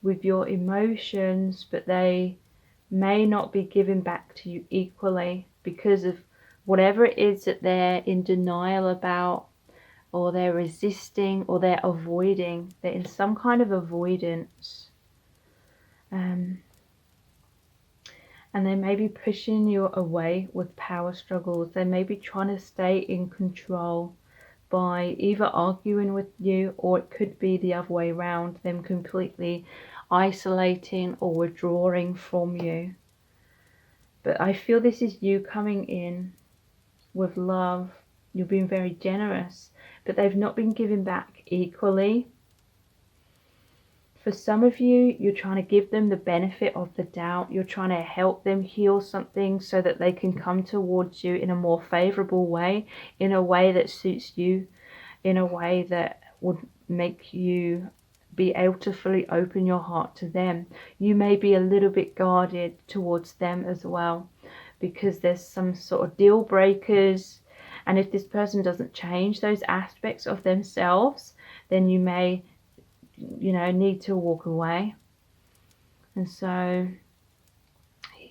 with your emotions, but they may not be giving back to you equally because of whatever it is that they're in denial about, or they're resisting, or they're avoiding. They're in some kind of avoidance. And they may be pushing you away with power struggles. They may be trying to stay in control by either arguing with you, or it could be the other way around, them completely isolating or withdrawing from you. But I feel this is you coming in with love. You've been very generous, but they've not been giving back equally. For some of you, you're trying to give them the benefit of the doubt. You're trying to help them heal something so that they can come towards you in a more favorable way, in a way that suits you, in a way that would make you be able to fully open your heart to them. You may be a little bit guarded towards them as well, because there's some sort of deal breakers. And if this person doesn't change those aspects of themselves, then you may need to walk away. And so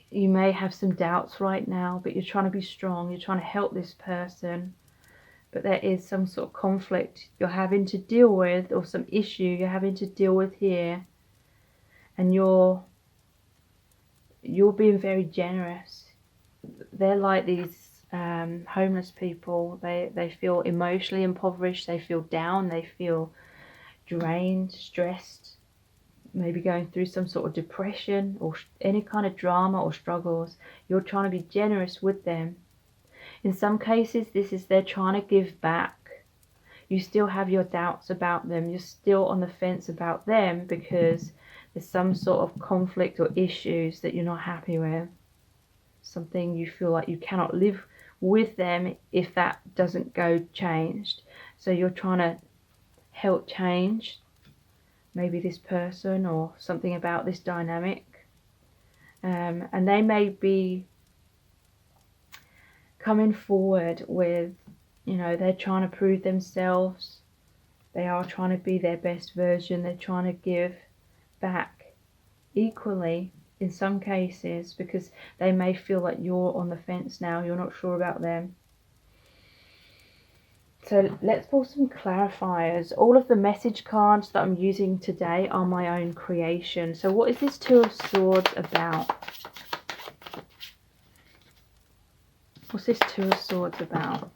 you may have some doubts right now, but you're trying to be strong. You're trying to help this person, but there is some sort of conflict you're having to deal with, or some issue you're having to deal with here, and you're you're being very generous. They're like these homeless people. They feel emotionally impoverished. They feel down. They feel drained, stressed, maybe going through some sort of depression or any kind of drama or struggles. You're trying to be generous with them. In some cases, this is they're trying to give back. You still have your doubts about them. You're still on the fence about them because there's some sort of conflict or issues that you're not happy with. Something you feel like you cannot live with them if that doesn't go changed. So you're trying to help change maybe this person or something about this dynamic. And they may be coming forward with, they're trying to prove themselves. They are trying to be their best version. They're trying to give back equally in some cases because they may feel like you're on the fence now. You're not sure about them. So let's pull some clarifiers. All of the message cards that I'm using today are my own creation. So what is this Two of Swords about? What's this Two of Swords about?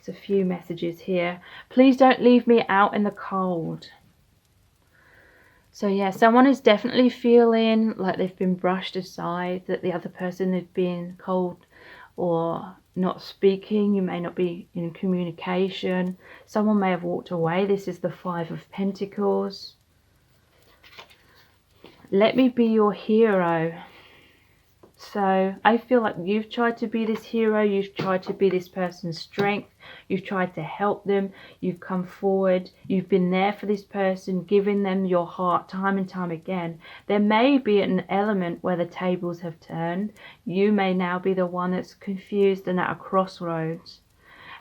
There's a few messages here. Please don't leave me out in the cold. So yeah, someone is definitely feeling like they've been brushed aside, that the other person has been cold or not speaking. You may not be in communication. Someone may have walked away. This is the Five of Pentacles. Let me be your hero. So I feel like you've tried to be this hero. You've tried to be this person's strength. You've tried to help them. You've come forward. You've been there for this person, giving them your heart time and time again. There may be an element where the tables have turned. You may now be the one that's confused and at a crossroads.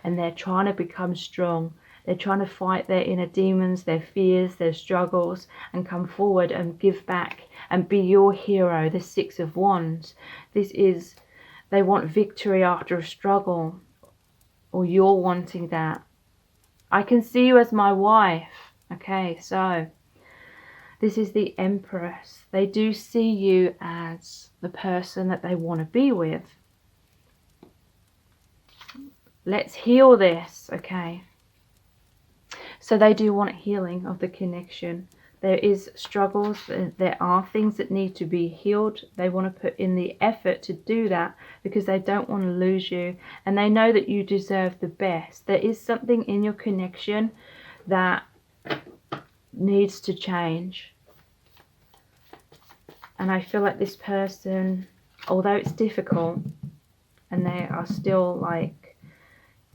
And they're trying to become strong. They're trying to fight their inner demons, their fears, their struggles, and come forward and give back and be your hero. The Six of Wands. This is, they want victory after a struggle, or you're wanting that. I can see you as my wife. Okay, so this is the Empress. They do see you as the person that they want to be with. Let's heal this, okay? So they do want healing of the connection. There is struggles. There are things that need to be healed. They want to put in the effort to do that because they don't want to lose you. And they know that you deserve the best. There is something in your connection that needs to change. And I feel like this person, although it's difficult, and they are still like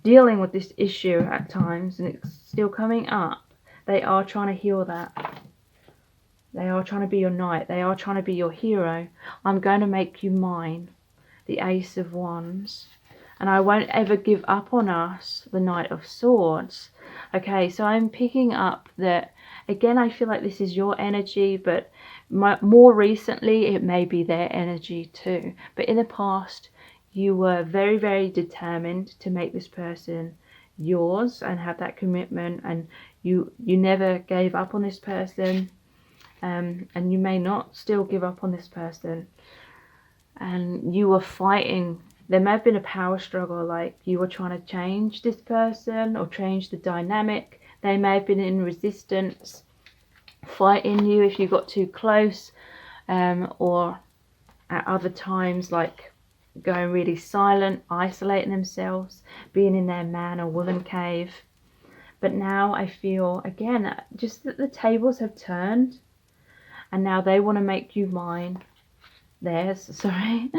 dealing with this issue at times, and it's still coming up, they are trying to heal that. They are trying to be your knight. They are trying to be your hero. I'm going to make you mine. The Ace of Wands. And I won't ever give up on us. The Knight of Swords. Okay, so I'm picking up that, again, I feel like this is your energy, but more recently it may be their energy too. But in the past, you were very, very determined to make this person yours and have that commitment, and you never gave up on this person, and you may not still give up on this person, and you were fighting. There may have been a power struggle, like you were trying to change this person or change the dynamic. They may have been in resistance, fighting you if you got too close, or at other times like going really silent, isolating themselves, being in their man or woman cave. But now I feel, again, just that the tables have turned, and now they want to make you mine. Sorry.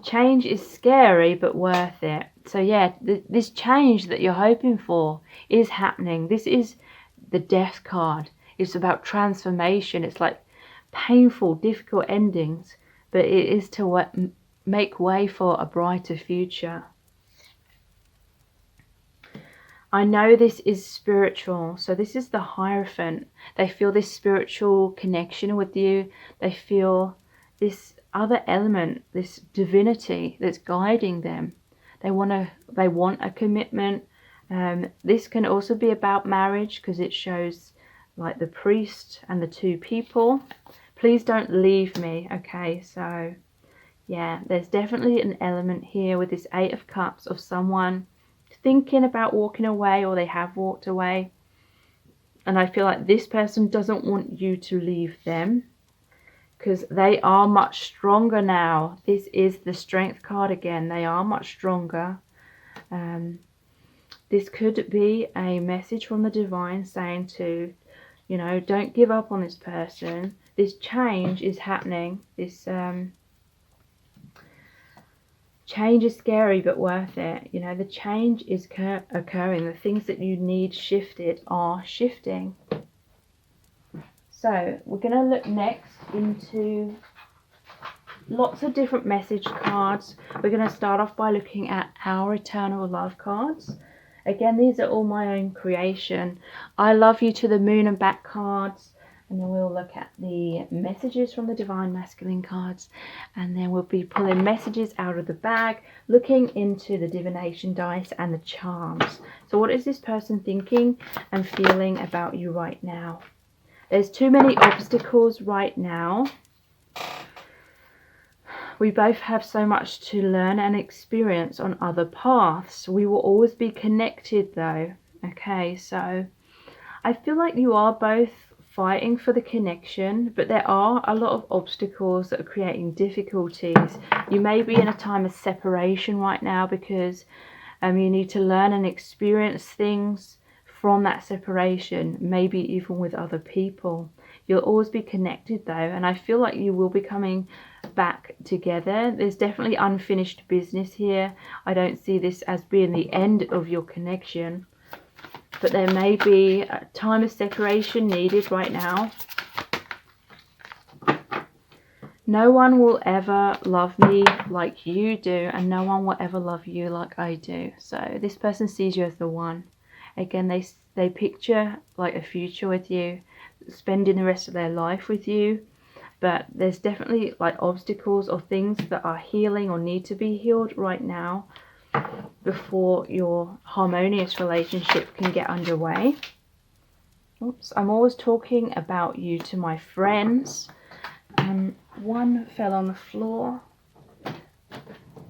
Change is scary, but worth it. So yeah, this change that you're hoping for is happening. This is the Death card. It's about transformation. It's like painful, difficult endings, but it is to make way for a brighter future. I know this is spiritual. So this is the Hierophant. They feel this spiritual connection with you. They feel this other element, this divinity that's guiding them. They want a commitment. This can also be about marriage because it shows like the priest and the two people. please don't leave me. Okay, so yeah, there's definitely an element here with this 8 of Cups of someone thinking about walking away, or they have walked away. And I feel like this person doesn't want you to leave them, because they are much stronger now. This is the Strength card again. They are much stronger. This could be a message from the divine saying to, you know, don't give up on this person. This change is happening. This change is scary but worth it. You know, the change is occurring. The things that you need shifted are shifting. So we're going to look next into lots of different message cards. We're going to start off by looking at our Eternal Love cards. Again, these are all my own creation. I Love You to the Moon and Back cards. And then we'll look at the messages from the Divine Masculine cards. And then we'll be pulling messages out of the bag, looking into the divination dice and the charms. So what is this person thinking and feeling about you right now? There's too many obstacles right now. We both have so much to learn and experience on other paths. We will always be connected though. Okay, so I feel like you are both fighting for the connection, but there are a lot of obstacles that are creating difficulties. You may be in a time of separation right now because you need to learn and experience things from that separation, maybe even with other people. You'll always be connected though, and I feel like you will be coming back together. There's definitely unfinished business here. I don't see this as being the end of your connection, but there may be a time of separation needed right now. No one will ever love me like you do, and no one will ever love you like I do. So this person sees you as the one. Again, they picture like a future with you, spending the rest of their life with you. But there's definitely like obstacles or things that are healing or need to be healed right now before your harmonious relationship can get underway. Oops, I'm always talking about you to my friends. One fell on the floor.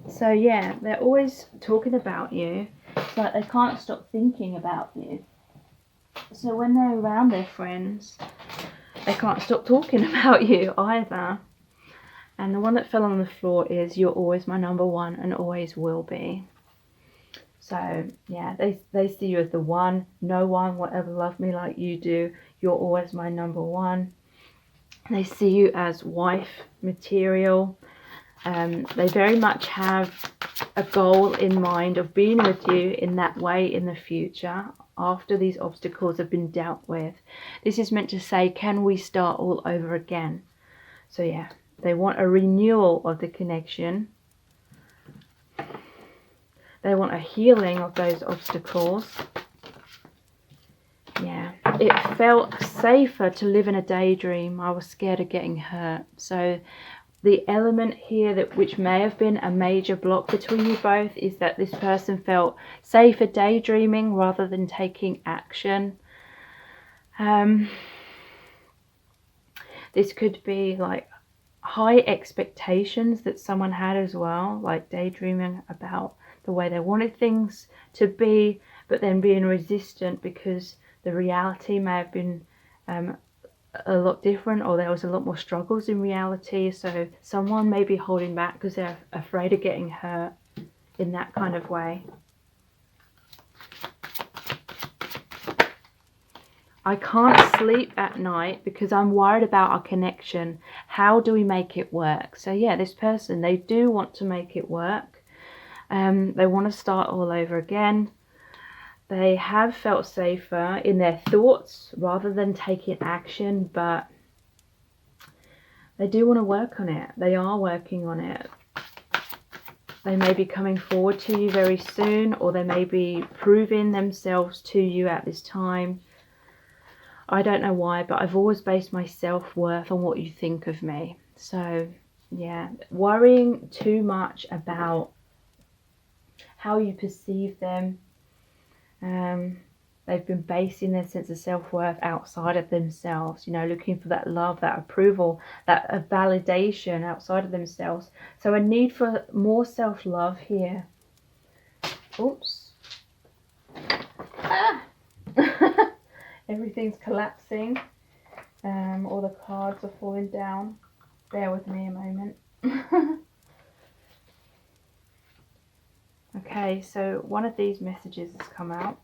So yeah, they're always talking about you. It's like they can't stop thinking about you. So when they're around their friends, they can't stop talking about you either. And the one that fell on the floor is, you're always my number one and always will be. So yeah, they see you as the one. No one will ever love me like you do. You're always my number one. They see you as wife material. They very much have a goal in mind of being with you in that way in the future, after these obstacles have been dealt with. This is meant to say, can we start all over again? So yeah, they want a renewal of the connection. They want a healing of those obstacles. Yeah, it felt safer to live in a daydream. I was scared of getting hurt. So the element here that which may have been a major block between you both is that this person felt safer daydreaming rather than taking action. This could be like high expectations that someone had as well, like daydreaming about the way they wanted things to be, but then being resistant because the reality may have been a lot different, or there was a lot more struggles in reality. So someone may be holding back because they're afraid of getting hurt in that kind of way. I can't sleep at night because I'm worried about our connection. How do we make it work? So yeah, this person, they do want to make it work. They want to start all over again. They have felt safer in their thoughts rather than taking action, but they do want to work on it. They are working on it. They may be coming forward to you very soon, or they may be proving themselves to you at this time. I don't know why, but I've always based my self-worth on what you think of me. So yeah, worrying too much about how you perceive them. They've been basing their sense of self-worth outside of themselves, you know, looking for that love, that approval, that validation outside of themselves. So a need for more self-love here. Oops. Ah! Everything's collapsing. All the cards are falling down. Bear with me a moment. Okay, so one of these messages has come out.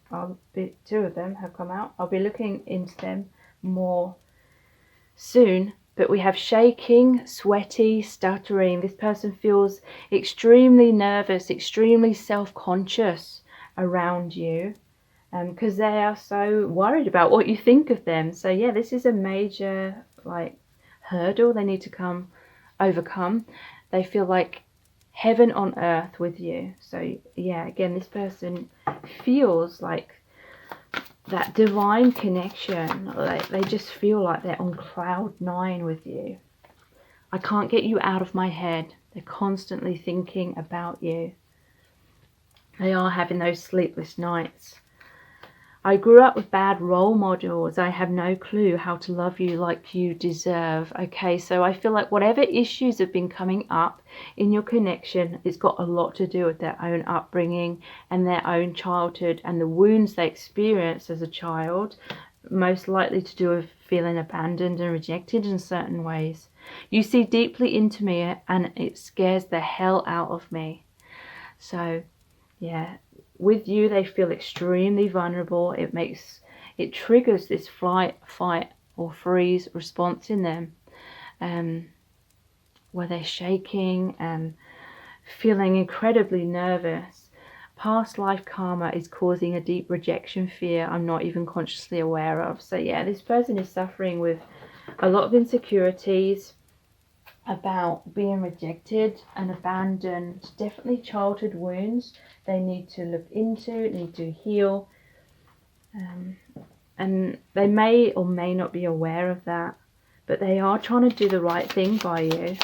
Two of them have come out. I'll be looking into them more soon. But we have shaking, sweaty, stuttering. This person feels extremely nervous, extremely self-conscious around you, because they are so worried about what you think of them. So yeah, this is a major hurdle they need to overcome. They feel like heaven on earth with you. So yeah, again, this person feels like that divine connection. Like they just feel like they're on cloud 9 with you. I can't get you out of my head. They're constantly thinking about you. They are having those sleepless nights. I grew up with bad role models. I have no clue how to love you like you deserve. Okay, so I feel like whatever issues have been coming up in your connection, it's got a lot to do with their own upbringing and their own childhood and the wounds they experienced as a child, most likely to do with feeling abandoned and rejected in certain ways. You see deeply into me and it scares the hell out of me. So, yeah. With you, they feel extremely vulnerable. It triggers this flight, fight, or freeze response in them, where they're shaking and feeling incredibly nervous. Past life karma is causing a deep rejection fear I'm not even consciously aware of. So yeah, this person is suffering with a lot of insecurities about being rejected and abandoned. Definitely childhood wounds they need to look into, need to heal, and they may or may not be aware of that, but they are trying to do the right thing by you.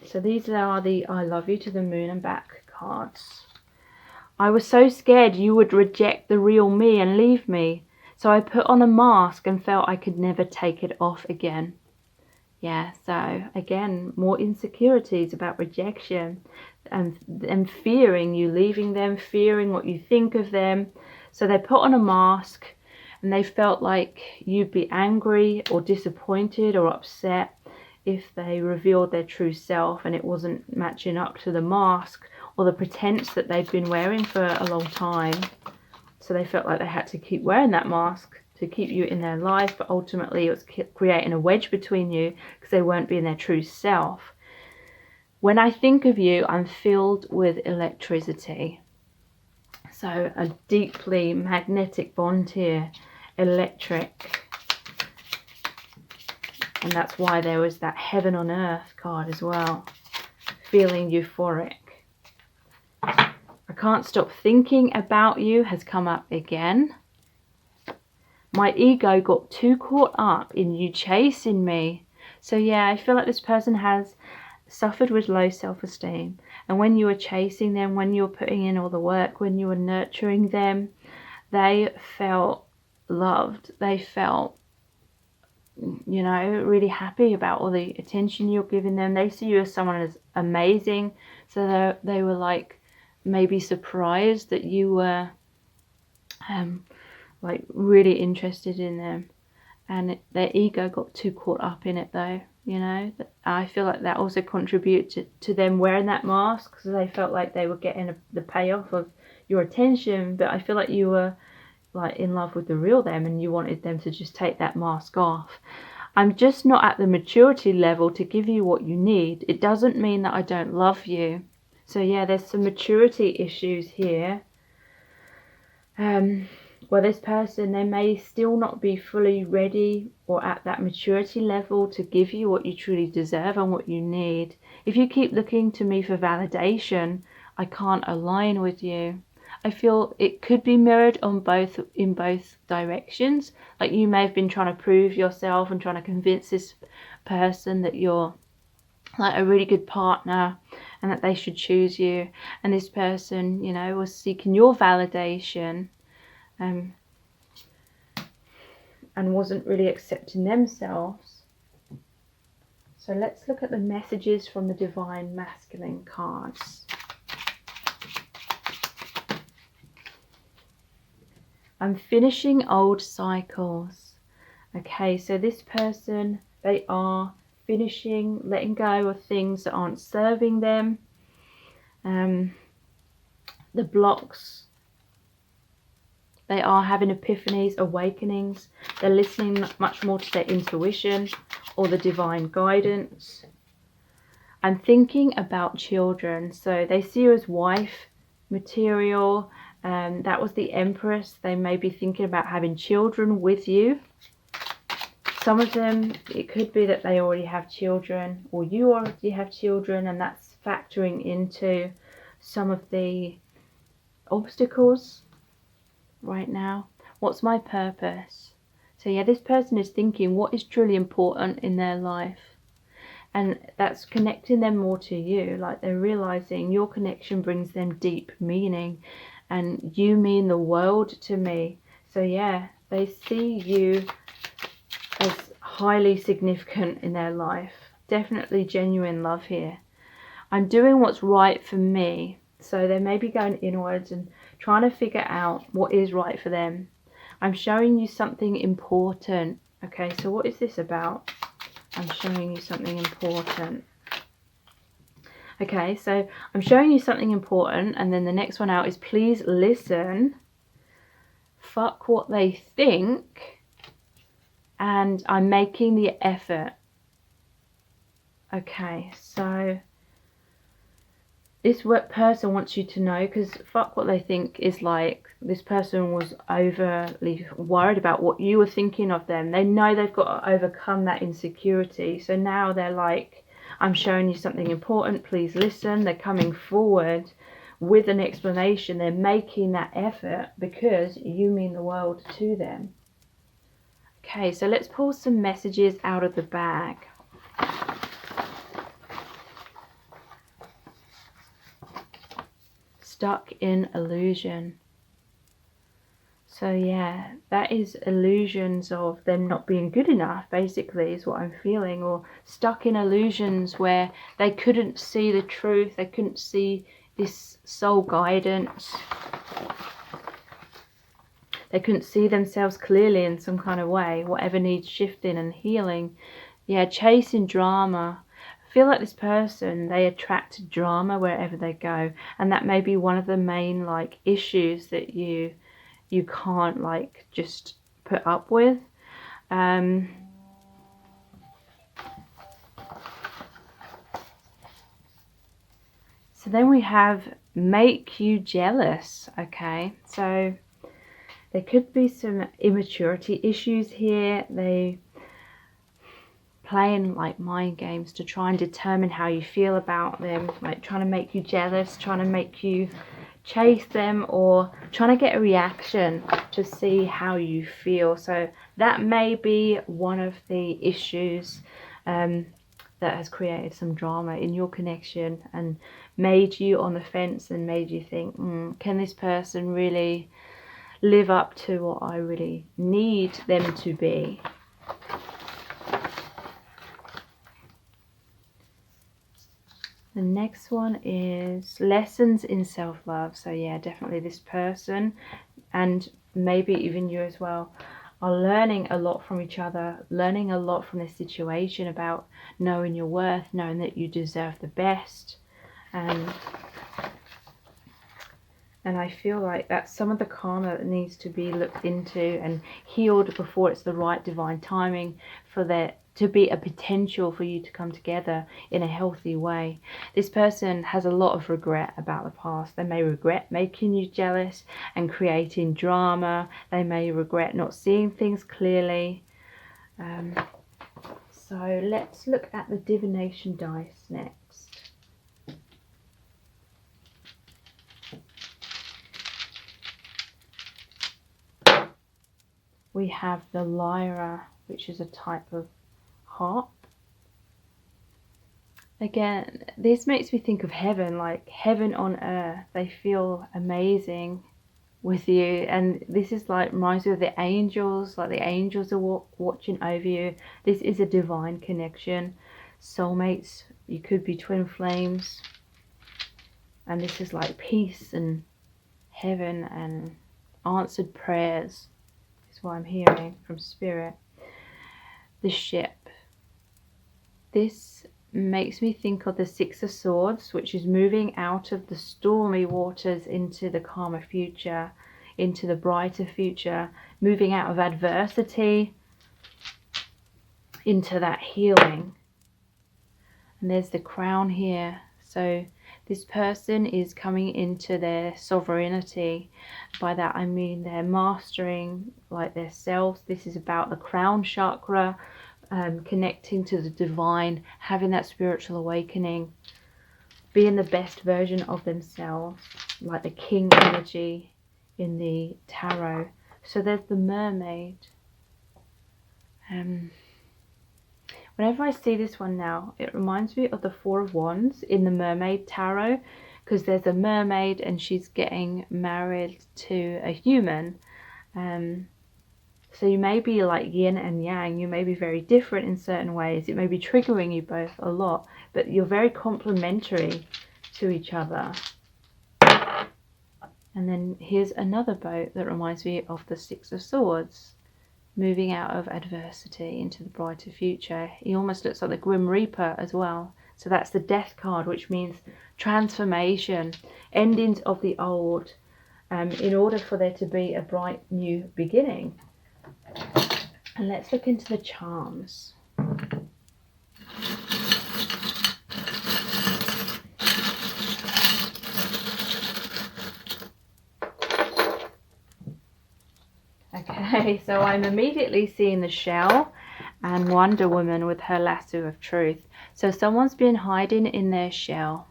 So these are the I love you to the moon and back cards. I was so scared you would reject the real me and leave me, so I put on a mask and felt I could never take it off again. Yeah, so again, more insecurities about rejection and fearing you leaving them, fearing what you think of them. So they put on a mask and they felt like you'd be angry or disappointed or upset if they revealed their true self and it wasn't matching up to the mask or the pretense that they've been wearing for a long time. So they felt like they had to keep wearing that mask to keep you in their life, but ultimately it was creating a wedge between you because they weren't being their true self. When I think of you, I'm filled with electricity. So a deeply magnetic bond here, electric. And that's why there was that heaven on earth card as well, feeling euphoric. I can't stop thinking about you has come up again. My ego got too caught up in you chasing me. So yeah, I feel like this person has suffered with low self-esteem. And when you were chasing them, when you were putting in all the work, when you were nurturing them, they felt loved. They felt, you know, really happy about all the attention you're giving them. They see you as someone as amazing. So they were like maybe surprised that you were like really interested in them, and their ego got too caught up in it though, you know. I feel like that also contributed to them wearing that mask because they felt like they were getting the payoff of your attention, but I feel like you were like in love with the real them and you wanted them to just take that mask off. I'm just not at the maturity level to give you what you need. It doesn't mean that I don't love you. So yeah, there's some maturity issues here. Well, this person, they may still not be fully ready or at that maturity level to give you what you truly deserve and what you need. If you keep looking to me for validation, I can't align with you. I feel it could be mirrored in both directions. Like you may have been trying to prove yourself and trying to convince this person that you're like a really good partner and that they should choose you. And this person, you know, was seeking your validation. and wasn't really accepting themselves. So let's look at the messages from the Divine Masculine cards. I'm finishing old cycles. Okay, so this person, they are finishing, letting go of things that aren't serving them. The blocks, they are having epiphanies, awakenings. They're listening much more to their intuition or the divine guidance. I'm thinking about children. So they see you as wife material. That was the Empress. They may be thinking about having children with you. Some of them, it could be that they already have children, or you already have children, and that's factoring into some of the obstacles right now. What's my purpose? So yeah, this person is thinking what is truly important in their life, and that's connecting them more to you. Like, they're realizing your connection brings them deep meaning, and you mean the world to me. So yeah, they see you as highly significant in their life. Definitely genuine love here. I'm doing what's right for me. So they may be going inwards and trying to figure out what is right for them. I'm showing you something important. Okay, so what is this about? I'm showing you something important. Okay, so I'm showing you something important, and then the next one out is please listen. Fuck what they think. And I'm making the effort. Okay, so this person wants you to know, because fuck what they think is like, this person was overly worried about what you were thinking of them. They know they've got to overcome that insecurity. So now they're like, I'm showing you something important, please listen. They're coming forward with an explanation. They're making that effort because you mean the world to them. Okay, so let's pull some messages out of the bag. Stuck in illusion. So yeah, that is illusions of them not being good enough, basically, is what I'm feeling. Or stuck in illusions where they couldn't see the truth. They couldn't see this soul guidance. They couldn't see themselves clearly in some kind of way, whatever needs shifting and healing. Yeah, chasing drama. I feel like this person, they attract drama wherever they go. And that may be one of the main like issues that you can't like just put up with. So then we have make you jealous. Okay, so there could be some immaturity issues here. They playing like mind games to try and determine how you feel about them, like trying to make you jealous, trying to make you chase them, or trying to get a reaction to see how you feel. So that may be one of the issues that has created some drama in your connection and made you on the fence and made you think, can this person really live up to what I really need them to be? The next one is lessons in self-love. So yeah, definitely this person, and maybe even you as well, are learning a lot from each other, learning a lot from this situation about knowing your worth, knowing that you deserve the best. And I feel like that's some of the karma that needs to be looked into and healed before it's the right divine timing for there to be a potential for you to come together in a healthy way. This person has a lot of regret about the past. They may regret making you jealous and creating drama. They may regret not seeing things clearly. So let's look at the divination dice next. We have the lyra, which is a type of harp. Again, this makes me think of heaven, like heaven on earth. They feel amazing. with you. And this is like, reminds me of the angels, like the angels are watching over you. This is a divine connection. Soulmates, you could be twin flames. And this is like peace and heaven and answered prayers is what I'm hearing from Spirit. The ship. This makes me think of the Six of Swords, which is moving out of the stormy waters into the calmer future, into the brighter future, moving out of adversity into that healing. And there's the crown here. So this person is coming into their sovereignty. By that I mean they're mastering like their selves. This is about the crown chakra, connecting to the divine, having that spiritual awakening, being the best version of themselves, like the king energy in the tarot. So there's the mermaid. Whenever I see this one now, it reminds me of the Four of Wands in the Mermaid Tarot, because there's a mermaid and she's getting married to a human. So you may be like yin and yang. You may be very different in certain ways. It may be triggering you both a lot, but you're very complementary to each other. And then here's another boat that reminds me of the Six of Swords, moving out of adversity into the brighter future. He almost looks like the Grim Reaper as well. So that's the Death card, which means transformation, endings of the old, in order for there to be a bright new beginning. And let's look into the charms. Okay, so I'm immediately seeing the Shell and Wonder Woman with her lasso of truth. So someone's been hiding in their shell,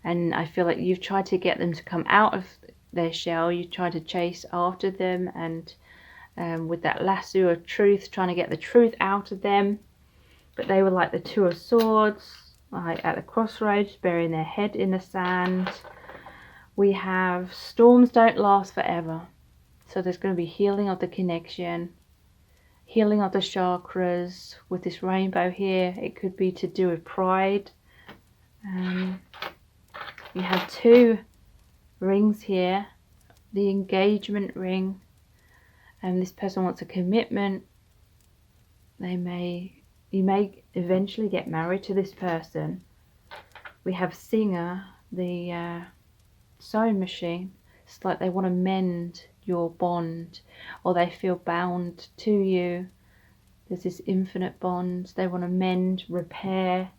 and I feel like you've tried to get them to come out of their shell. You tried to chase after them, and with that lasso of truth, trying to get the truth out of them. But they were like the Two of Swords, like at the crossroads, burying their head in the sand. We have storms don't last forever. So there's going to be healing of the connection, healing of the chakras with this rainbow here. It could be to do with pride. You have two rings here, the engagement ring, and this person wants a commitment. You may eventually get married to this person. We have Singer, the sewing machine. It's like they want to mend your bond, or they feel bound to you. There's this infinite bond. They want to mend, repair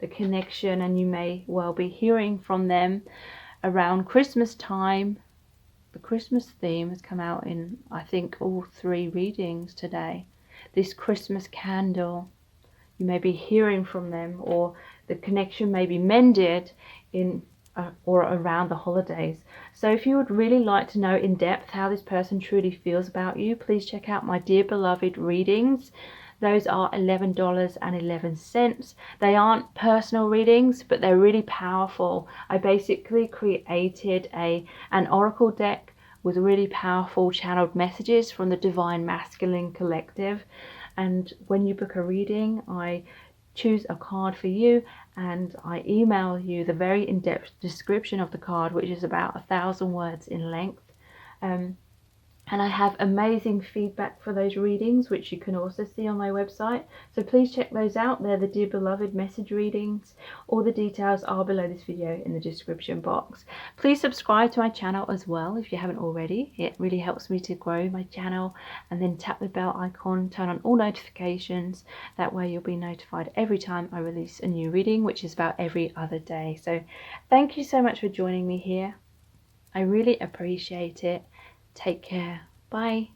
the connection, and you may well be hearing from them around Christmas time. The Christmas theme has come out in, I think, all 3 readings today. This Christmas candle, you may be hearing from them, or the connection may be mended in or around the holidays. So if you would really like to know in depth how this person truly feels about you, please check out my Dear Beloved readings. Those are $11.11. They aren't personal readings, but they're really powerful. I basically created an oracle deck with really powerful channeled messages from the Divine Masculine Collective. And when you book a reading, I choose a card for you and I email you the very in-depth description of the card, which is about 1,000 words in length. And I have amazing feedback for those readings, which you can also see on my website. So please check those out. They're the Dear Beloved message readings. All the details are below this video in the description box. Please subscribe to my channel as well if you haven't already. It really helps me to grow my channel. And then tap the bell icon, turn on all notifications. That way you'll be notified every time I release a new reading, which is about every other day. So thank you so much for joining me here. I really appreciate it. Take care. Bye.